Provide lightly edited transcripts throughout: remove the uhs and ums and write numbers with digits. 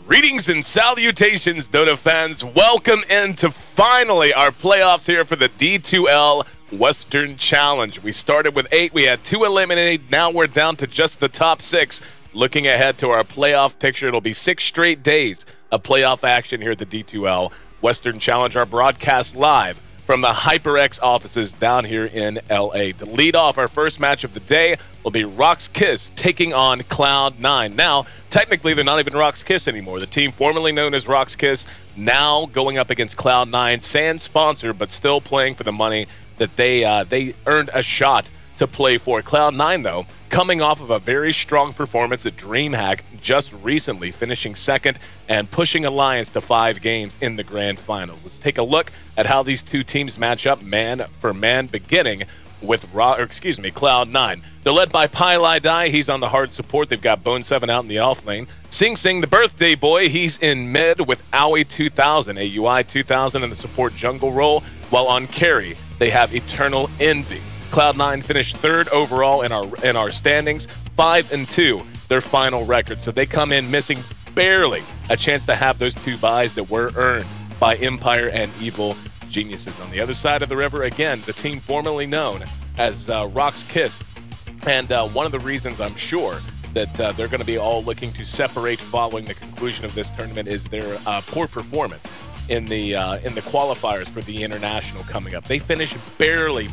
Greetings and salutations, Dota fans. Welcome into finally our playoffs here for the D2L Western Challenge. We started with 8. We had 2 eliminated. Now we're down to just the top 6. Looking ahead to our playoff picture, it'll be 6 straight days of playoff action here at the D2L Western Challenge. Our broadcast live from the HyperX offices down here in LA. To lead off our first match of the day will be Rox Kiss taking on Cloud9. Now, technically, they're not even Rox Kiss anymore. The team formerly known as Rox Kiss now going up against Cloud9, Sand sponsor, but still playing for the money that they earned a shot to play for. Cloud9, though, coming off of a very strong performance at DreamHack just recently, finishing second and pushing Alliance to 5 games in the grand finals. Let's take a look at how these two teams match up man for man, beginning with Cloud9. They're led by Pylai. He's on the hard support. They've got Bone 7 out in the off lane. Sing Sing, the birthday boy, he's in mid with Aoi 2000, AUI 2000 in the support jungle role, while on carry they have Eternal Envy. Cloud9 finished 3rd overall in our standings, 5-2 their final record. So they come in missing barely a chance to have those 2 buys that were earned by Empire and Evil Geniuses. On the other side of the river, again, the team formerly known as Rox Kiss. And one of the reasons I'm sure that they're going to be all looking to separate following the conclusion of this tournament is their poor performance in the qualifiers for the international coming up. They finished barely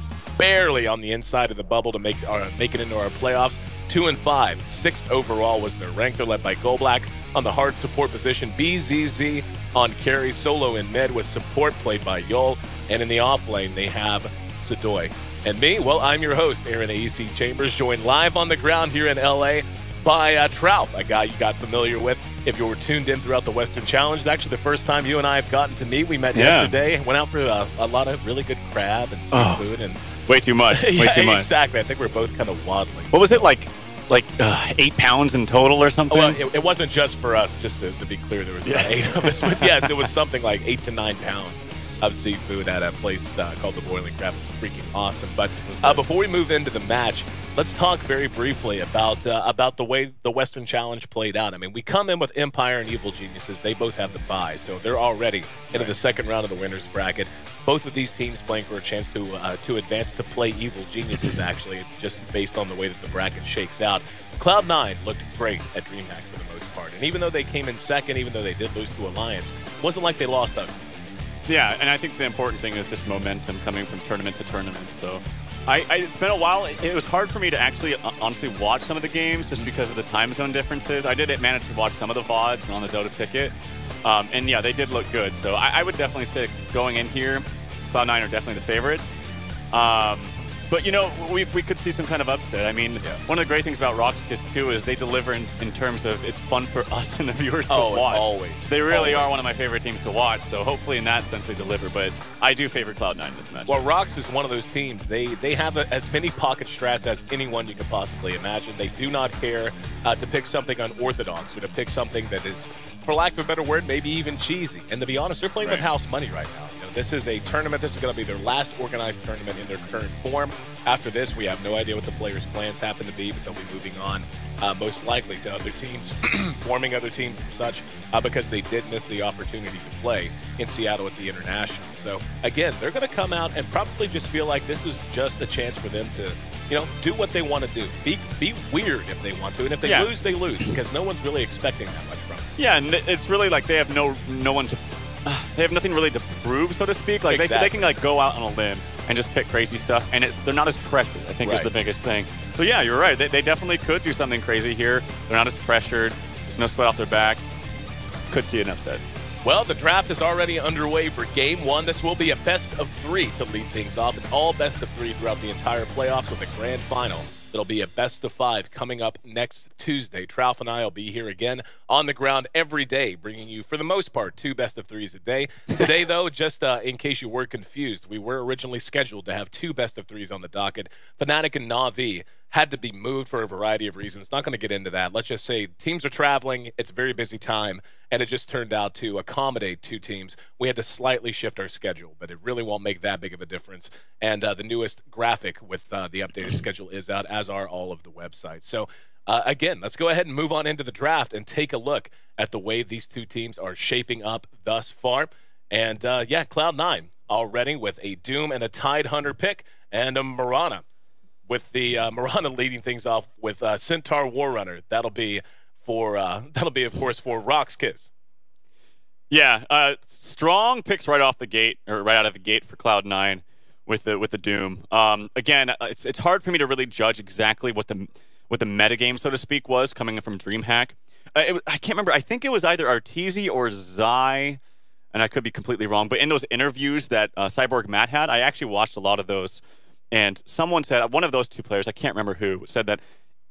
on the inside of the bubble to make it into our playoffs. 2-5, 6th overall was their rank. They're led by Goldblack on the hard support position, BZZ on carry, solo in mid with support played by Yol, and in the off lane they have Sadoy. And me, well, I'm your host, Aaron AEC Chambers, joined live on the ground here in LA by Trout, a guy you got familiar with if you were tuned in throughout the Western Challenge. It's actually the first time you and I have gotten to meet. We met yesterday, went out for a lot of really good crab and seafood and way too much. Way too much. Exactly. I think we're both kind of waddling. What was it like 8 pounds in total or something? Well, it wasn't just for us. Just to be clear, there was about 8 of us. But yes, it was something like 8 to 9 pounds of seafood at a place called the Boiling Crab. It was freaking awesome. But before we move into the match, let's talk very briefly about the way the Western Challenge played out. I mean, we come in with Empire and Evil Geniuses. They both have the bye, so they're already into the second round of the winners bracket. Both of these teams playing for a chance to advance to play Evil Geniuses, actually, just based on the way that the bracket shakes out. Cloud9 looked great at DreamHack for the most part, and even though they came in second, even though they did lose to Alliance, it wasn't like they lost ugly. Yeah, and I think the important thing is just momentum coming from tournament to tournament. So it's been a while. It was hard for me to actually honestly watch some of the games just because of the time zone differences. I did manage to watch some of the VODs on the Dota ticket. And yeah, they did look good. So I would definitely say going in here, Cloud9 are definitely the favorites. But, you know, we could see some kind of upset. I mean, one of the great things about Rox Kiss, too, is they deliver in terms of it's fun for us and the viewers to watch. Always. They really are one of my favorite teams to watch, so hopefully in that sense they deliver. But I do favor Cloud9 in this match. Well, Rox is one of those teams. They have as many pocket strats as anyone you could possibly imagine. They do not care to pick something unorthodox or to pick something that is, for lack of a better word, maybe even cheesy. And to be honest, they're playing with house money right now. You know, this is a tournament. This is going to be their last organized tournament in their current form. After this, we have no idea what the players' plans happen to be, but they'll be moving on most likely to other teams, forming other teams and such, because they did miss the opportunity to play in Seattle at the International. So, again, they're going to come out and probably just feel like this is just a chance for them to, you know, do what they want to do. Be weird if they want to, and if they lose, they lose, because no one's really expecting that much from them. Yeah, and it's really like they have no one to, they have nothing really to prove, so to speak. Like they can like go out on a limb and just pick crazy stuff, and they're not as pressured, I think is the biggest thing. So yeah, you're right. They definitely could do something crazy here. They're not as pressured. There's no sweat off their back. Could see an upset. Well, the draft is already underway for Game 1. This will be a best of 3 to lead things off. It's all best of 3 throughout the entire playoffs with a grand final. It'll be a best of 5 coming up next Tuesday. Trouf and I will be here again on the ground every day, bringing you, for the most part, 2 best of 3s a day. Today, though, just in case you were confused, we were originally scheduled to have 2 best of 3s on the docket. Fnatic and Na'Vi had to be moved for a variety of reasons. Not going to get into that. Let's just say teams are traveling. It's a very busy time, and it just turned out to accommodate 2 teams. We had to slightly shift our schedule, but it really won't make that big of a difference. And the newest graphic with the updated schedule is out, as are all of the websites. So again, let's go ahead and move on into the draft and take a look at the way these two teams are shaping up thus far. And, yeah, Cloud9 already with a Doom and a Tidehunter pick, and a Mirana with the Mirana leading things off with Centaur Warrunner. That'll be, of course, for Rox Kiss. Yeah, strong picks right off the gate, or right out of the gate for Cloud9 with the Doom. Again, it's hard for me to really judge exactly what the metagame, so to speak, was coming from DreamHack. I can't remember. I think it was either Arteezy or Zai, and I could be completely wrong. But in those interviews that Cyborg Matt had, I actually watched a lot of those. And someone said, one of those two players, I can't remember who, said that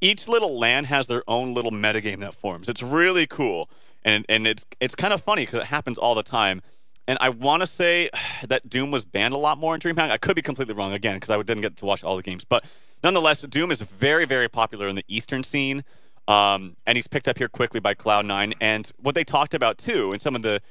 each little LAN has their own little metagame that forms. It's really cool. And it's kind of funny because it happens all the time. And I want to say that Doom was banned a lot more in DreamHack. I could be completely wrong, again, because I didn't get to watch all the games. But nonetheless, Doom is very, very popular in the Eastern scene. And he's picked up here quickly by Cloud9. And what they talked about, too, in some of the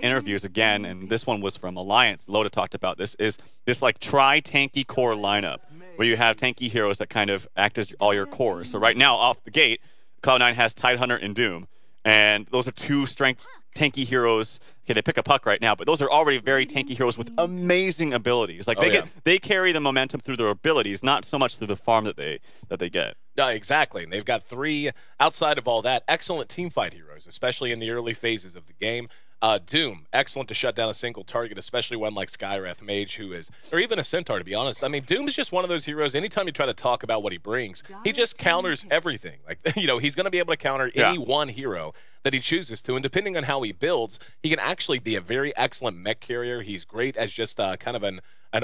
interviews, again, and this one was from Alliance, Loda talked about this, is this, like, tri-tanky core lineup, where you have tanky heroes that kind of act as all your cores. So right now, off the gate, Cloud9 has Tidehunter and Doom. And those are two strength tanky heroes. Okay, they pick a puck right now, but those are already very tanky heroes with amazing abilities. Like they carry the momentum through their abilities, not so much through the farm that they get. No, exactly. And they've got three, outside of all that, excellent teamfight heroes, especially in the early phases of the game. Doom, excellent to shut down a single target, especially one like Skywrath Mage, who is, or even a Centaur, to be honest. I mean, Doom is just one of those heroes, anytime you try to talk about what he brings, he just counters everything. Like, you know, he's going to be able to counter any one hero that he chooses to, and depending on how he builds, he can actually be a very excellent mech carrier. He's great as just kind of an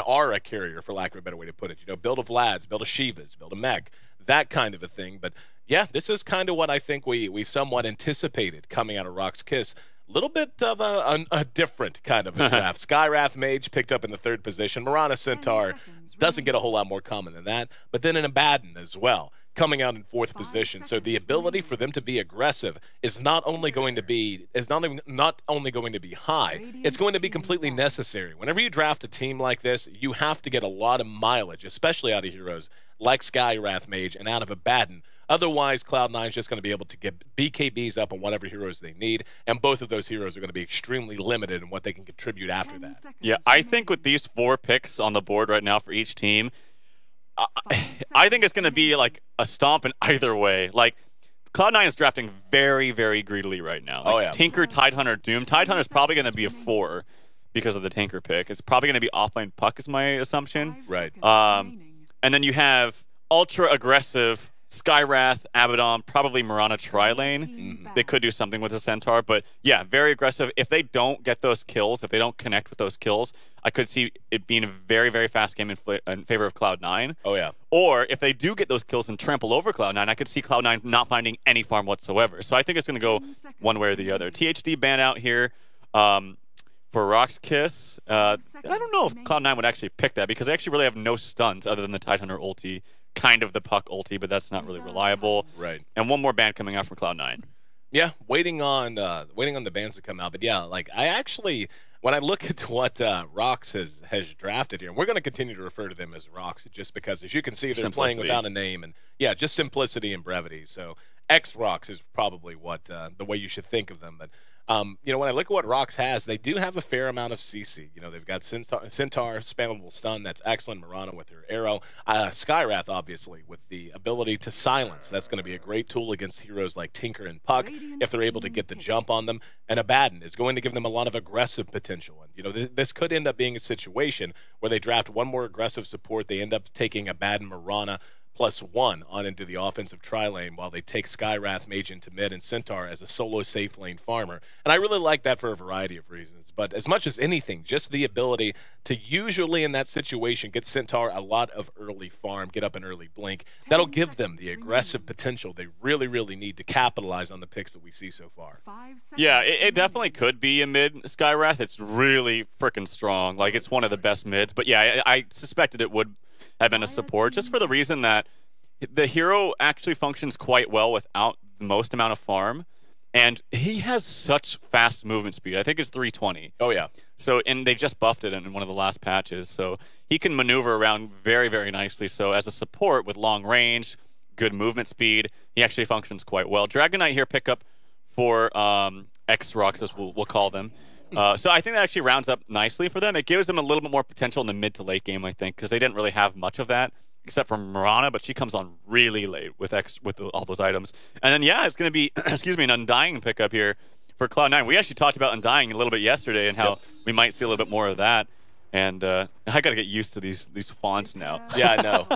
aura carrier, for lack of a better way to put it. You know, build a Vlads, build a Shivas, build a mech, that kind of a thing. But yeah, this is kind of what I think we somewhat anticipated coming out of Rox Kiss. A little bit of a different kind of a draft. Skywrath Mage picked up in the 3rd position. Mirana Centaur doesn't get a whole lot more common than that. But then an Abaddon as well, coming out in 4th position. So the ability for them to be aggressive is not only going to be high, it's going to be completely necessary. Whenever you draft a team like this, you have to get a lot of mileage, especially out of heroes like Skywrath Mage and out of Abaddon. Otherwise, Cloud9 is just going to be able to get BKBs up on whatever heroes they need, and both of those heroes are going to be extremely limited in what they can contribute after that. Yeah, I think with these 4 picks on the board right now for each team, I think it's going to be like a stomp in either way. Like, Cloud9 is drafting very, very greedily right now. Like, Tinker, Tidehunter, Doom. Tidehunter is probably going to be a 4 because of the Tinker pick. It's probably going to be offlane Puck is my assumption. Right. And then you have ultra aggressive Skywrath, Abaddon, probably Mirana Tri-Lane. They could do something with the Centaur, but yeah, very aggressive. If they don't get those kills, if they don't connect with those kills, I could see it being a very, very fast game in favor of Cloud9. Oh, yeah. Or if they do get those kills and trample over Cloud9, I could see Cloud9 not finding any farm whatsoever. So I think it's going to go one way or the other. THD ban out here for Rox Kiss. I don't know if Cloud9 would actually pick that because they actually really have no stuns other than the Tidehunter ulti. Kind of the Puck ulti, but that's not really reliable. Right. And one more ban coming out from Cloud9. Yeah, waiting on the bans to come out. But yeah, like I actually, when I look at what Rox has drafted here, and we're going to continue to refer to them as Rox, just because, as you can see, they're playing without a name, and yeah, just simplicity and brevity. So ex-RoX is probably what the way you should think of them. But you know, when I look at what Rox has, they do have a fair amount of CC. You know, they've got Centaur, spammable stun. That's excellent. Mirana with her arrow. Skywrath, obviously, with the ability to silence. That's going to be a great tool against heroes like Tinker and Puck if they're able to get the jump on them. And Abaddon is going to give them a lot of aggressive potential. And, you know, this could end up being a situation where they draft one more aggressive support. They end up taking Abaddon, Mirana, +1 on into the offensive tri-lane while they take Skywrath Mage into mid and Centaur as a solo safe lane farmer. And I really like that for a variety of reasons. But as much as anything, just the ability to usually in that situation get Centaur a lot of early farm, get up an early blink. That'll give them the aggressive potential they really, really need to capitalize on the picks that we see so far. Yeah, it definitely could be a mid Skywrath. It's really freaking strong. Like, it's one of the best mids. But yeah, I suspected it would have been a support, just for the reason that the hero actually functions quite well without the most amount of farm, and he has such fast movement speed. I think it's 320. Oh, yeah. So, and they just buffed it in one of the last patches, so he can maneuver around very, very nicely. So as a support with long range, good movement speed. He actually functions quite well. Dragon Knight here pick up for ex-RoX, as we'll call them. So I think that actually rounds up nicely for them. It gives them a little bit more potential in the mid to late game, I think, because they didn't really have much of that, except for Mirana, but she comes on really late with all those items. And then, yeah, it's going to be, excuse me, an Undying pickup here for Cloud9. We actually talked about Undying a little bit yesterday and how we might see a little bit more of that. And I got to get used to these fonts now. Yeah, I know.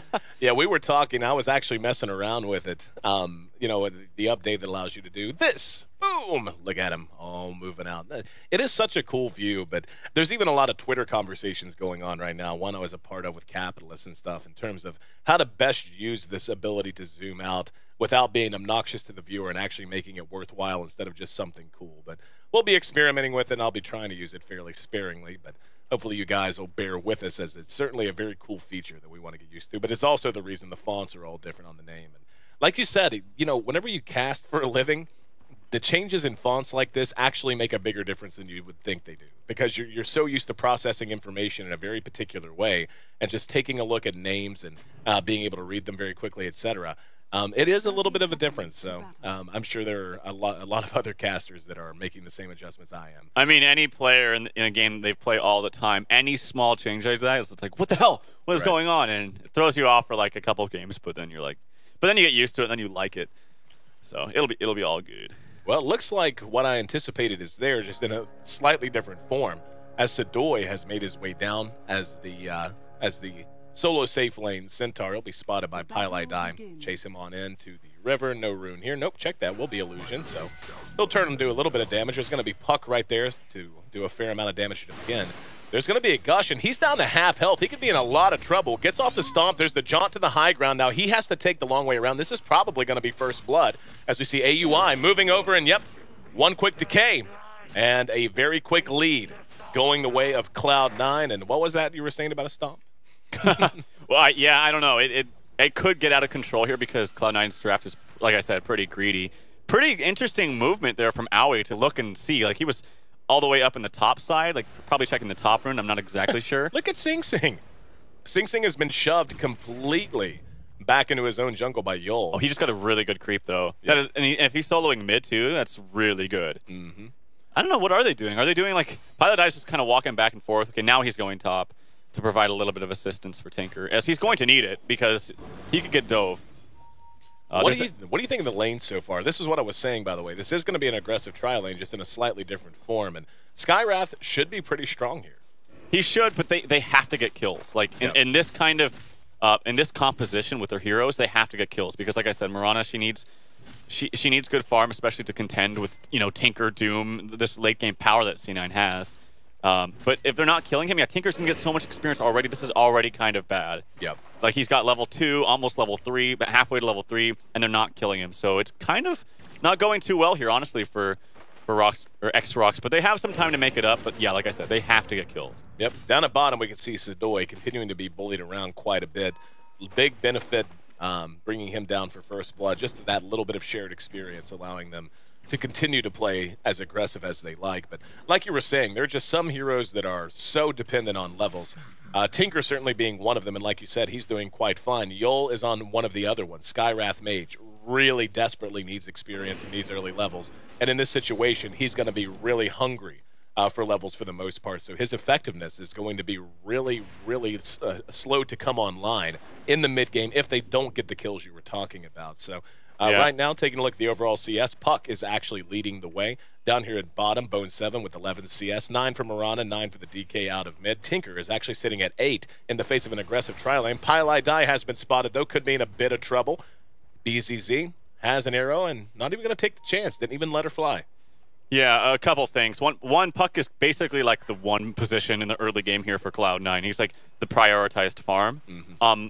Yeah, we were talking. I was actually messing around with it. You know, the update that allows you to do this. Boom! Look at him, all moving out. It is such a cool view, but there's even a lot of Twitter conversations going on right now. One I was a part of with capitalists and stuff in terms of how to best use this ability to zoom out without being obnoxious to the viewer and actually making it worthwhile instead of just something cool. But we'll be experimenting with it, and I'll be trying to use it fairly sparingly, but hopefully you guys will bear with us, as it's certainly a very cool feature that we want to get used to. But it's also the reason the fonts are all different on the name. And like you said, you know, whenever you cast for a living, the changes in fonts like this actually make a bigger difference than you would think they do, because you're so used to processing information in a very particular way and just taking a look at names and being able to read them very quickly, etc. It is a little bit of a difference, so I'm sure there are a lot of other casters that are making the same adjustments I am. I mean, any player in a game they play all the time, any small change like that, it's like, what the hell? What is going on? And it throws you off for like a couple of games, but then you're like, but then you get used to it, and then you like it. So it'll be all good. Well, it looks like what I anticipated is there, just in a slightly different form, as Sadoy has made his way down as the solo safe lane Centaur. He'll be spotted by Pylai Dai. Chase him on into the river. No rune here. Nope, check that. Will be illusion. So he'll turn him to do a little bit of damage. There's going to be Puck right there to do a fair amount of damage to begin. There's going to be a Gush, and he's down to half health. He could be in a lot of trouble. Gets off the stomp. There's the jaunt to the high ground. Now he has to take the long way around. This is probably going to be first blood, as we see AUI moving over, and yep, one quick decay and a very quick lead going the way of Cloud9. And what was that you were saying about a stomp? Well, yeah, I don't know. It could get out of control here because Cloud9's draft is, like I said, pretty greedy. Pretty interesting movement there from Aoi to look and see. Like, he was all the way up in the top side, like probably checking the top rune. I'm not exactly sure. Look at Sing Sing. Sing Sing has been shoved completely back into his own jungle by Yol. Oh, he just got a really good creep, though. Yeah. That is, and if he's soloing mid, too, that's really good. Mm-hmm. I don't know. What are they doing? Are they doing, like, Pylai Dai's just kind of walking back and forth. Okay, now he's going top to provide a little bit of assistance for Tinker, as he's going to need it because he could get dove. What do you think of the lane so far? This is what I was saying, by the way. This is going to be an aggressive trial lane, just in a slightly different form. And Skywrath should be pretty strong here. He should, but they have to get kills. Like, in this kind of, in this composition with their heroes, they have to get kills. Because, like I said, Mirana, she needs good farm, especially to contend with, you know, Tinker, Doom, this late game power that C9 has. But if they're not killing him, yeah, Tinker's going to get so much experience already. This is already kind of bad. Yep. Like, he's got level 2, almost level 3, but halfway to level 3, and they're not killing him. So it's kind of not going too well here, honestly, for Rox, or ex-RoX. But they have some time to make it up. But yeah, like I said, they have to get kills. Yep. Down at bottom, we can see Sadoy continuing to be bullied around quite a bit. Big benefit bringing him down for first blood. Just that little bit of shared experience, allowing them to continue to play as aggressive as they like. But like you were saying, there are just some heroes that are so dependent on levels. Tinker certainly being one of them, and like you said, he's doing quite fine. Yol is on one of the other ones. Skywrath Mage really desperately needs experience in these early levels. And in this situation, he's going to be really hungry for levels for the most part. So his effectiveness is going to be really, really slow to come online in the mid-game if they don't get the kills you were talking about. So right now, taking a look at the overall CS, Puck is actually leading the way. Down here at bottom, Bone 7 with 11 CS, 9 for Mirana, 9 for the DK out of mid. Tinker is actually sitting at 8 in the face of an aggressive trial lane. Pylai Dai has been spotted, though, could be in a bit of trouble. BZZ has an arrow and not even going to take the chance, didn't even let her fly. Yeah, a couple things. One, Puck is basically like the one position in the early game here for Cloud9. He's like the prioritized farm. Mm-hmm.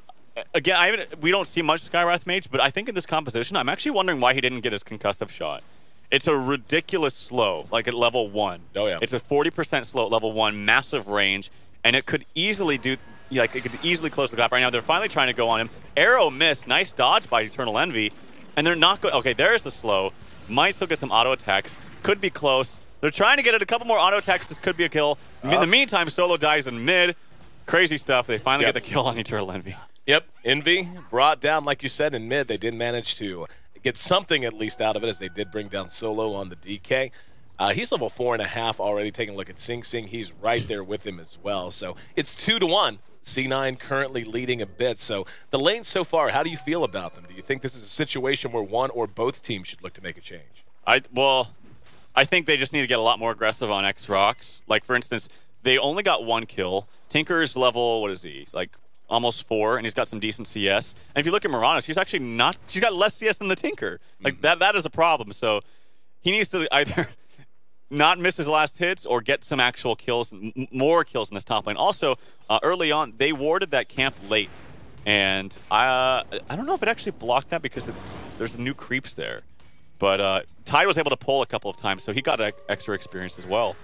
Again, we don't see much Skywrath Mage, but I think in this composition, I'm actually wondering why he didn't get his concussive shot. It's a ridiculous slow, like at level 1. Oh, yeah. It's a 40% slow at level 1, massive range, and it could easily do, like, it could easily close the gap. Right now, they're finally trying to go on him. Arrow miss, nice dodge by Eternal Envy, and they're not going. Okay, there's the slow. Might still get some auto attacks. Could be close. They're trying to get it a couple more auto attacks. This could be a kill. In the meantime, Solo dies in mid. Crazy stuff. They finally get the kill on Eternal Envy. Yep, Envy brought down, like you said, in mid. They did manage to get something at least out of it, as they did bring down Solo on the DK. He's level 4.5 already. Taking a look at Sing Sing, he's right there with him as well. So it's 2-1. C9 currently leading a bit. So the lanes so far, how do you feel about them? Do you think this is a situation where one or both teams should look to make a change? Well, I think they just need to get a lot more aggressive on ex-RoX. Like, for instance, they only got 1 kill. Tinker's level, what is he? Like, almost 4, and he's got some decent CS. And if you look at Mirana, she's actually not, she's got less CS than the Tinker. Like, that is a problem. So he needs to either not miss his last hits or get some actual kills, more kills in this top lane. Also, early on, they warded that camp late. And I don't know if it actually blocked that because there's new creeps there. But Tide was able to pull a couple of times, so he got extra experience as well.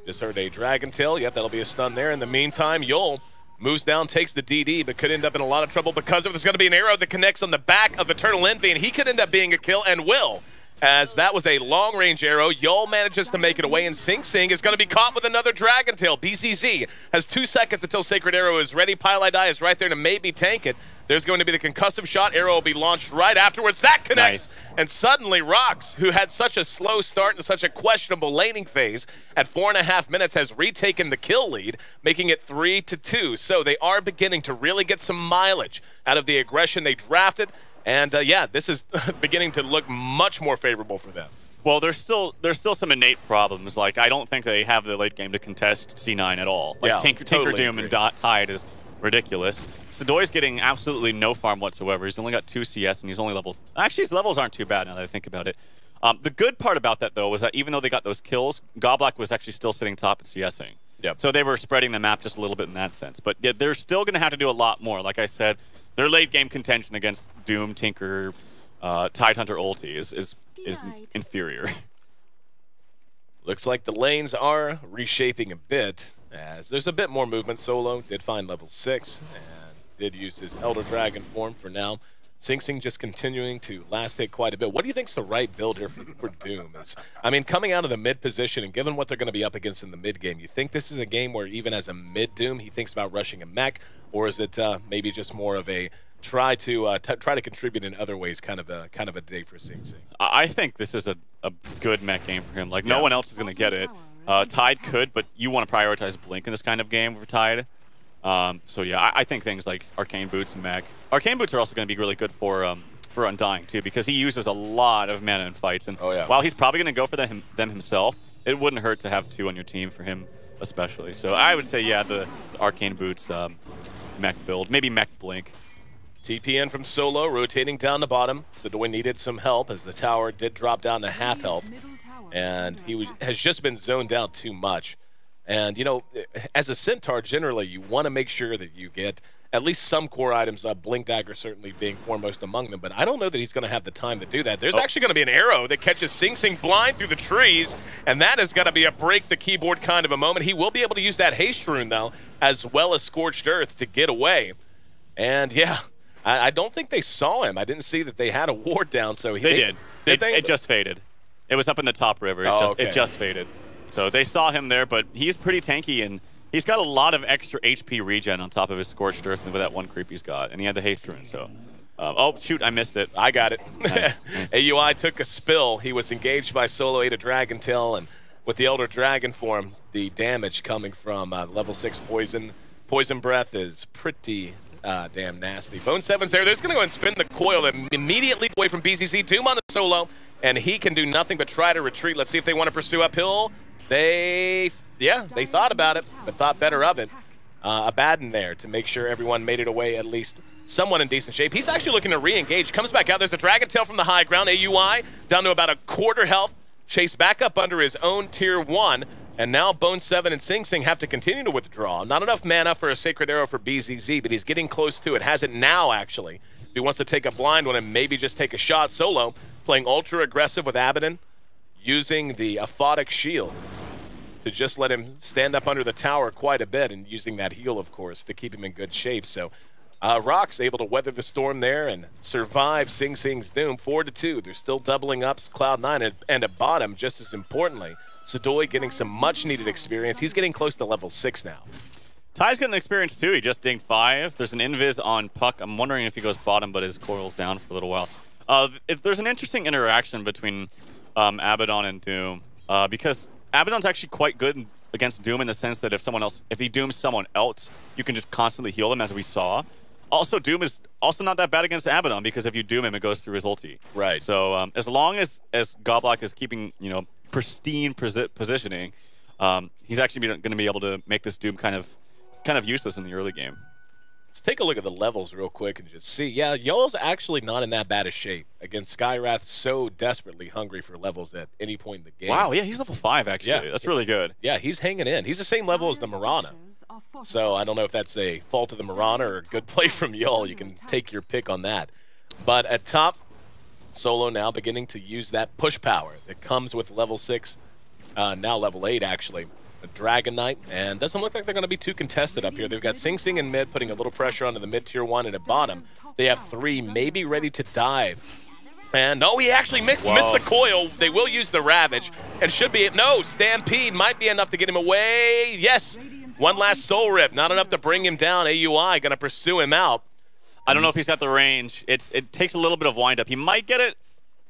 Just heard a Dragon Tail. Yep, that'll be a stun there. In the meantime, Yol moves down, takes the DD, but could end up in a lot of trouble because there's going to be an arrow that connects on the back of Eternal Envy, and he could end up being a kill, and will. As that was a long-range arrow, Yol manages to make it away, and Sing Sing is going to be caught with another Dragon Tail. BZZ has 2 seconds until Sacred Arrow is ready. Pile Die is right there to maybe tank it. There's going to be the concussive shot. Arrow will be launched right afterwards. That connects. Nice. And suddenly Rox, who had such a slow start and such a questionable laning phase, at 4.5 minutes has retaken the kill lead, making it 3-2. So they are beginning to really get some mileage out of the aggression they drafted. And yeah, this is beginning to look much more favorable for them. Well, there's still some innate problems. Like, I don't think they have the late game to contest C9 at all. Like, yeah, Tinker totally Doom agree. and Tide is ridiculous. Sadoy's getting absolutely no farm whatsoever. He's only got 2 CS, and he's only level... Actually, his levels aren't too bad now that I think about it. The good part about that, though, was that even though they got those kills, Goblak was actually still sitting top at CSing. Yep. So they were spreading the map just a little bit in that sense. But yeah, they're still going to have to do a lot more. Like I said, their late game contention against Doom, Tinker, Tidehunter ulti is inferior. Looks like the lanes are reshaping a bit, as there's a bit more movement. Solo did find level 6 and did use his Elder Dragon form for now. Sing Sing just continuing to last hit quite a bit. What do you think is the right build here for Doom? I mean, coming out of the mid position and given what they're going to be up against in the mid game, you think this is a game where even as a mid Doom, he thinks about rushing a mech, or is it maybe just more of a try to contribute in other ways, kind of a day for Sing Sing? I think this is a good mech game for him. Like, no one else is going to get it. Tide could, but you want to prioritize Blink in this kind of game for Tide. So yeah, I think things like Arcane Boots and mech. Arcane Boots are also going to be really good for Undying too, because he uses a lot of mana in fights. And while he's probably going to go for them himself, it wouldn't hurt to have 2 on your team for him especially. So I would say, yeah, the Arcane Boots mech build, maybe mech Blink. TPN from Solo, rotating down the bottom. Sadoy needed some help as the tower did drop down to half health. And he has just been zoned down too much. And, you know, as a Centaur, generally, you want to make sure that you get at least some core items, Blink Dagger certainly being foremost among them. But I don't know that he's going to have the time to do that. There's actually going to be an arrow that catches Sing Sing blind through the trees, and that is going to be a break the keyboard kind of a moment. He will be able to use that haste rune, though, as well as Scorched Earth to get away. And, yeah, I don't think they saw him. I didn't see that they had a ward down. So they did. It just faded. It was up in the top river. It just faded. So they saw him there, but he's pretty tanky, and he's got a lot of extra HP regen on top of his Scorched Earth with that 1 creep he's got, and he had the haste rune. So, oh shoot, I missed it. I got it. Nice. AUI took a spill. He was engaged by Solo, ate a Dragon Tail, and with the Elder Dragon form, the damage coming from level 6 poison breath is pretty damn nasty. Bone 7's there. There's going to go and spin the coil and immediately away from BCC. Doom on the Solo, and he can do nothing but try to retreat. Let's see if they want to pursue uphill. They thought about it, but thought better of it. Abaddon there to make sure everyone made it away at least somewhat in decent shape. He's actually looking to re-engage. Comes back out. There's a Dragon Tail from the high ground. AUI down to about a quarter health. Chase back up under his own tier 1. And now Bone 7 and Sing Sing have to continue to withdraw. Not enough mana for a Sacred Arrow for BZZ, but he's getting close to it. Has it now, actually. If he wants to take a blind one and maybe just take a shot. Solo playing ultra aggressive with Abaddon, using the Aphotic Shield to just let him stand up under the tower quite a bit, and using that heal, of course, to keep him in good shape. So Rox able to weather the storm there and survive Sing Sing's doom. 4-2. They're still doubling up Cloud9, and at bottom, just as importantly, Sadoy getting some much-needed experience. He's getting close to level 6 now. Ty's getting experience too. He just dinged 5. There's an invis on Puck. I'm wondering if he goes bottom, but his coil's down for a little while. There's an interesting interaction between Abaddon and Doom because Abaddon's actually quite good against Doom in the sense that if he dooms someone else, you can just constantly heal them, as we saw. Also, Doom is also not that bad against Abaddon because if you doom him, it goes through his ulti. Right. So as long as Goblak is keeping pristine positioning, he's actually going to be able to make this Doom kind of useless in the early game. Let's take a look at the levels real quick and just see. Yeah, Yoel's actually not in that bad a shape against Skywrath, so desperately hungry for levels at any point in the game. Wow, yeah, he's level 5 actually. Yeah, that's really good. Yeah, he's hanging in. He's the same level as the Mirana. So I don't know if that's a fault of the Mirana or a good play from Yoel. You can take your pick on that. But at top, Solo now beginning to use that push power that comes with level 6, now level 8 actually. A Dragon Knight, and doesn't look like they're going to be too contested up here. They've got Sing Sing in mid, putting a little pressure onto the mid-tier 1, and at bottom, they have 3 maybe ready to dive. And, oh, he actually missed the coil. They will use the Ravage, and should be, no, Stampede might be enough to get him away. Yes, one last Soul Rip, not enough to bring him down. AUI going to pursue him out. I don't know if he's got the range. It takes a little bit of wind-up. He might get it.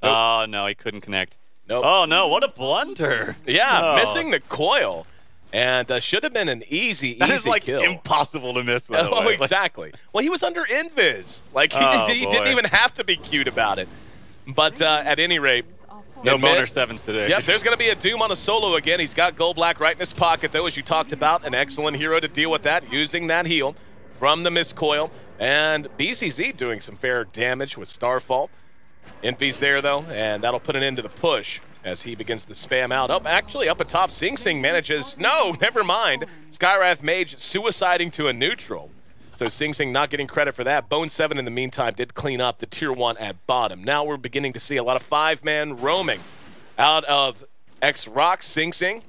Nope. Oh, no, he couldn't connect. Nope. Oh, no, what a blunder. Yeah, missing the coil. And should have been an easy that is like kill. Impossible to miss, by the way. Oh, exactly. Well, he was under invis. Like, he didn't even have to be cute about it. But at any rate, no boner 7s today. Yep, there's going to be a Doom on a Solo again. He's got Goldblack right in his pocket, though, as you talked about. An excellent hero to deal with that, using that heal from the miscoil. And BCZ doing some fair damage with Starfall. Envy's there, though, and that'll put an end to the push as he begins to spam out. Oh, actually, up atop, Sing Sing manages... No, never mind. Skywrath Mage suiciding to a neutral. So Sing Sing not getting credit for that. Bone 7, in the meantime, did clean up the tier 1 at bottom. Now we're beginning to see a lot of 5-man roaming out of ex-RoX. Sing Sing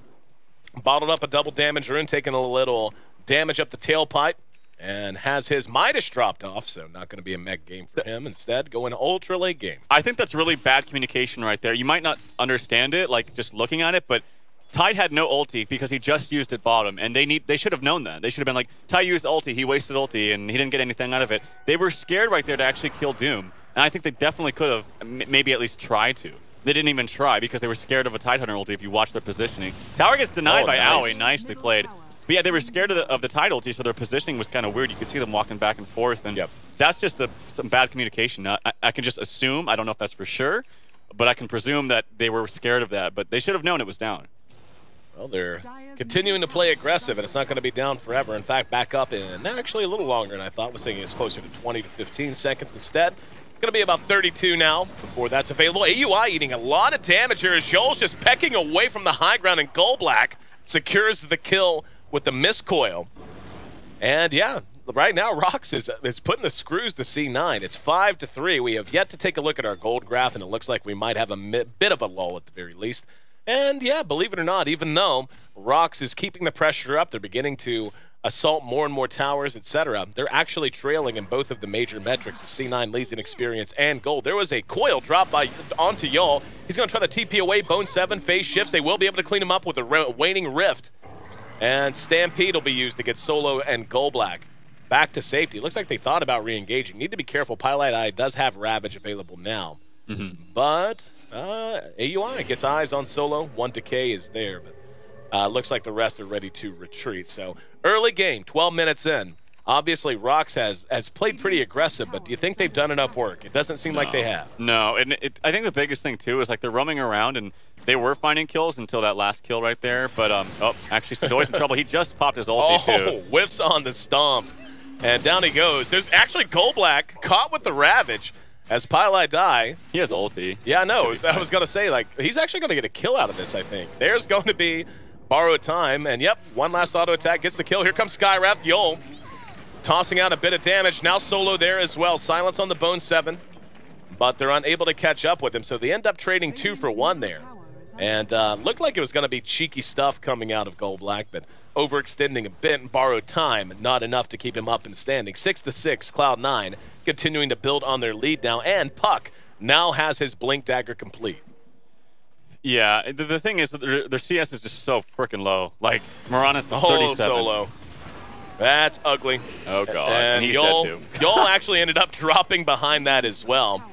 bottled up a double damage rune, taking a little damage up the tailpipe, and has his Midas dropped off, so not going to be a mech game for him. Instead, going ultra late game. I think that's really bad communication right there. You might not understand it, like just looking at it, but Tide had no ulti because he just used it bottom, and they should have known that. They should have been like, Tide used ulti, he wasted ulti, and he didn't get anything out of it. They were scared right there to actually kill Doom, and I think they definitely could have maybe at least tried to. They didn't even try because they were scared of a Tidehunter ulti if you watch their positioning. Tower gets denied by Aoi. Nicely played. But yeah, they were scared of the Tide ulti, so their positioning was kind of weird. You could see them walking back and forth, and that's just some bad communication. I can just assume, I don't know if that's for sure, but I can presume that they were scared of that, but they should have known it was down. Well, they're continuing to play aggressive, and it's not going to be down forever. In fact, back up in actually a little longer than I thought. Was thinking it's closer to 20 to 15 seconds instead. Going to be about 32 now before that's available. AUI eating a lot of damage here as Joel's just pecking away from the high ground, and Goldblack secures the kill with the miscoil. And yeah, right now Rox is putting the screws to C9. It's 5-3. We have yet to take a look at our gold graph, and it looks like we might have a bit of a lull at the very least. And yeah, believe it or not, even though Rox is keeping the pressure up, they're beginning to assault more and more towers, etc. They're actually trailing in both of the major metrics. C9 leads in experience and gold. There was a coil drop onto Yoel. He's going to try to TP away. Bone 7 phase shifts. They will be able to clean him up with a waning rift. And Stampede will be used to get Solo and Goldblack back to safety. Looks like they thought about re-engaging. Need to be careful. Pilot Eye does have Ravage available now. But AUI gets eyes on Solo. 1 decay is there, but looks like the rest are ready to retreat. So early game, 12 minutes in. Obviously, Rox has played pretty aggressive, but do you think they've done enough work? It doesn't seem like they have. No, and I think the biggest thing, too, is like they're roaming around, and they were finding kills until that last kill right there. But, oh, actually, Sadoy's in trouble. He just popped his ulti, too. Whiffs on the stomp, and down he goes. There's actually Goldblack caught with the Ravage as Pilot Die. He has ulti. Yeah, no, I was going to say, like, he's actually going to get a kill out of this, I think. There's going to be borrowed time, and yep, one last auto attack gets the kill. Here comes Skywrath. Yoel tossing out a bit of damage. Now Solo there as well. Silence on the Bone 7, but they're unable to catch up with him, so they end up trading 2 for 1 there. And looked like it was going to be cheeky stuff coming out of Goldblack, but overextending a bit and borrowed time, not enough to keep him up and standing. 6-6, Cloud9 continuing to build on their lead now, and Puck now has his Blink Dagger complete. Yeah, the thing is that their CS is just so freaking low. Like, Mirana's 37. So low. That's ugly. Oh, God. And he's Yol, dead, too. Yol actually ended up dropping behind that as well.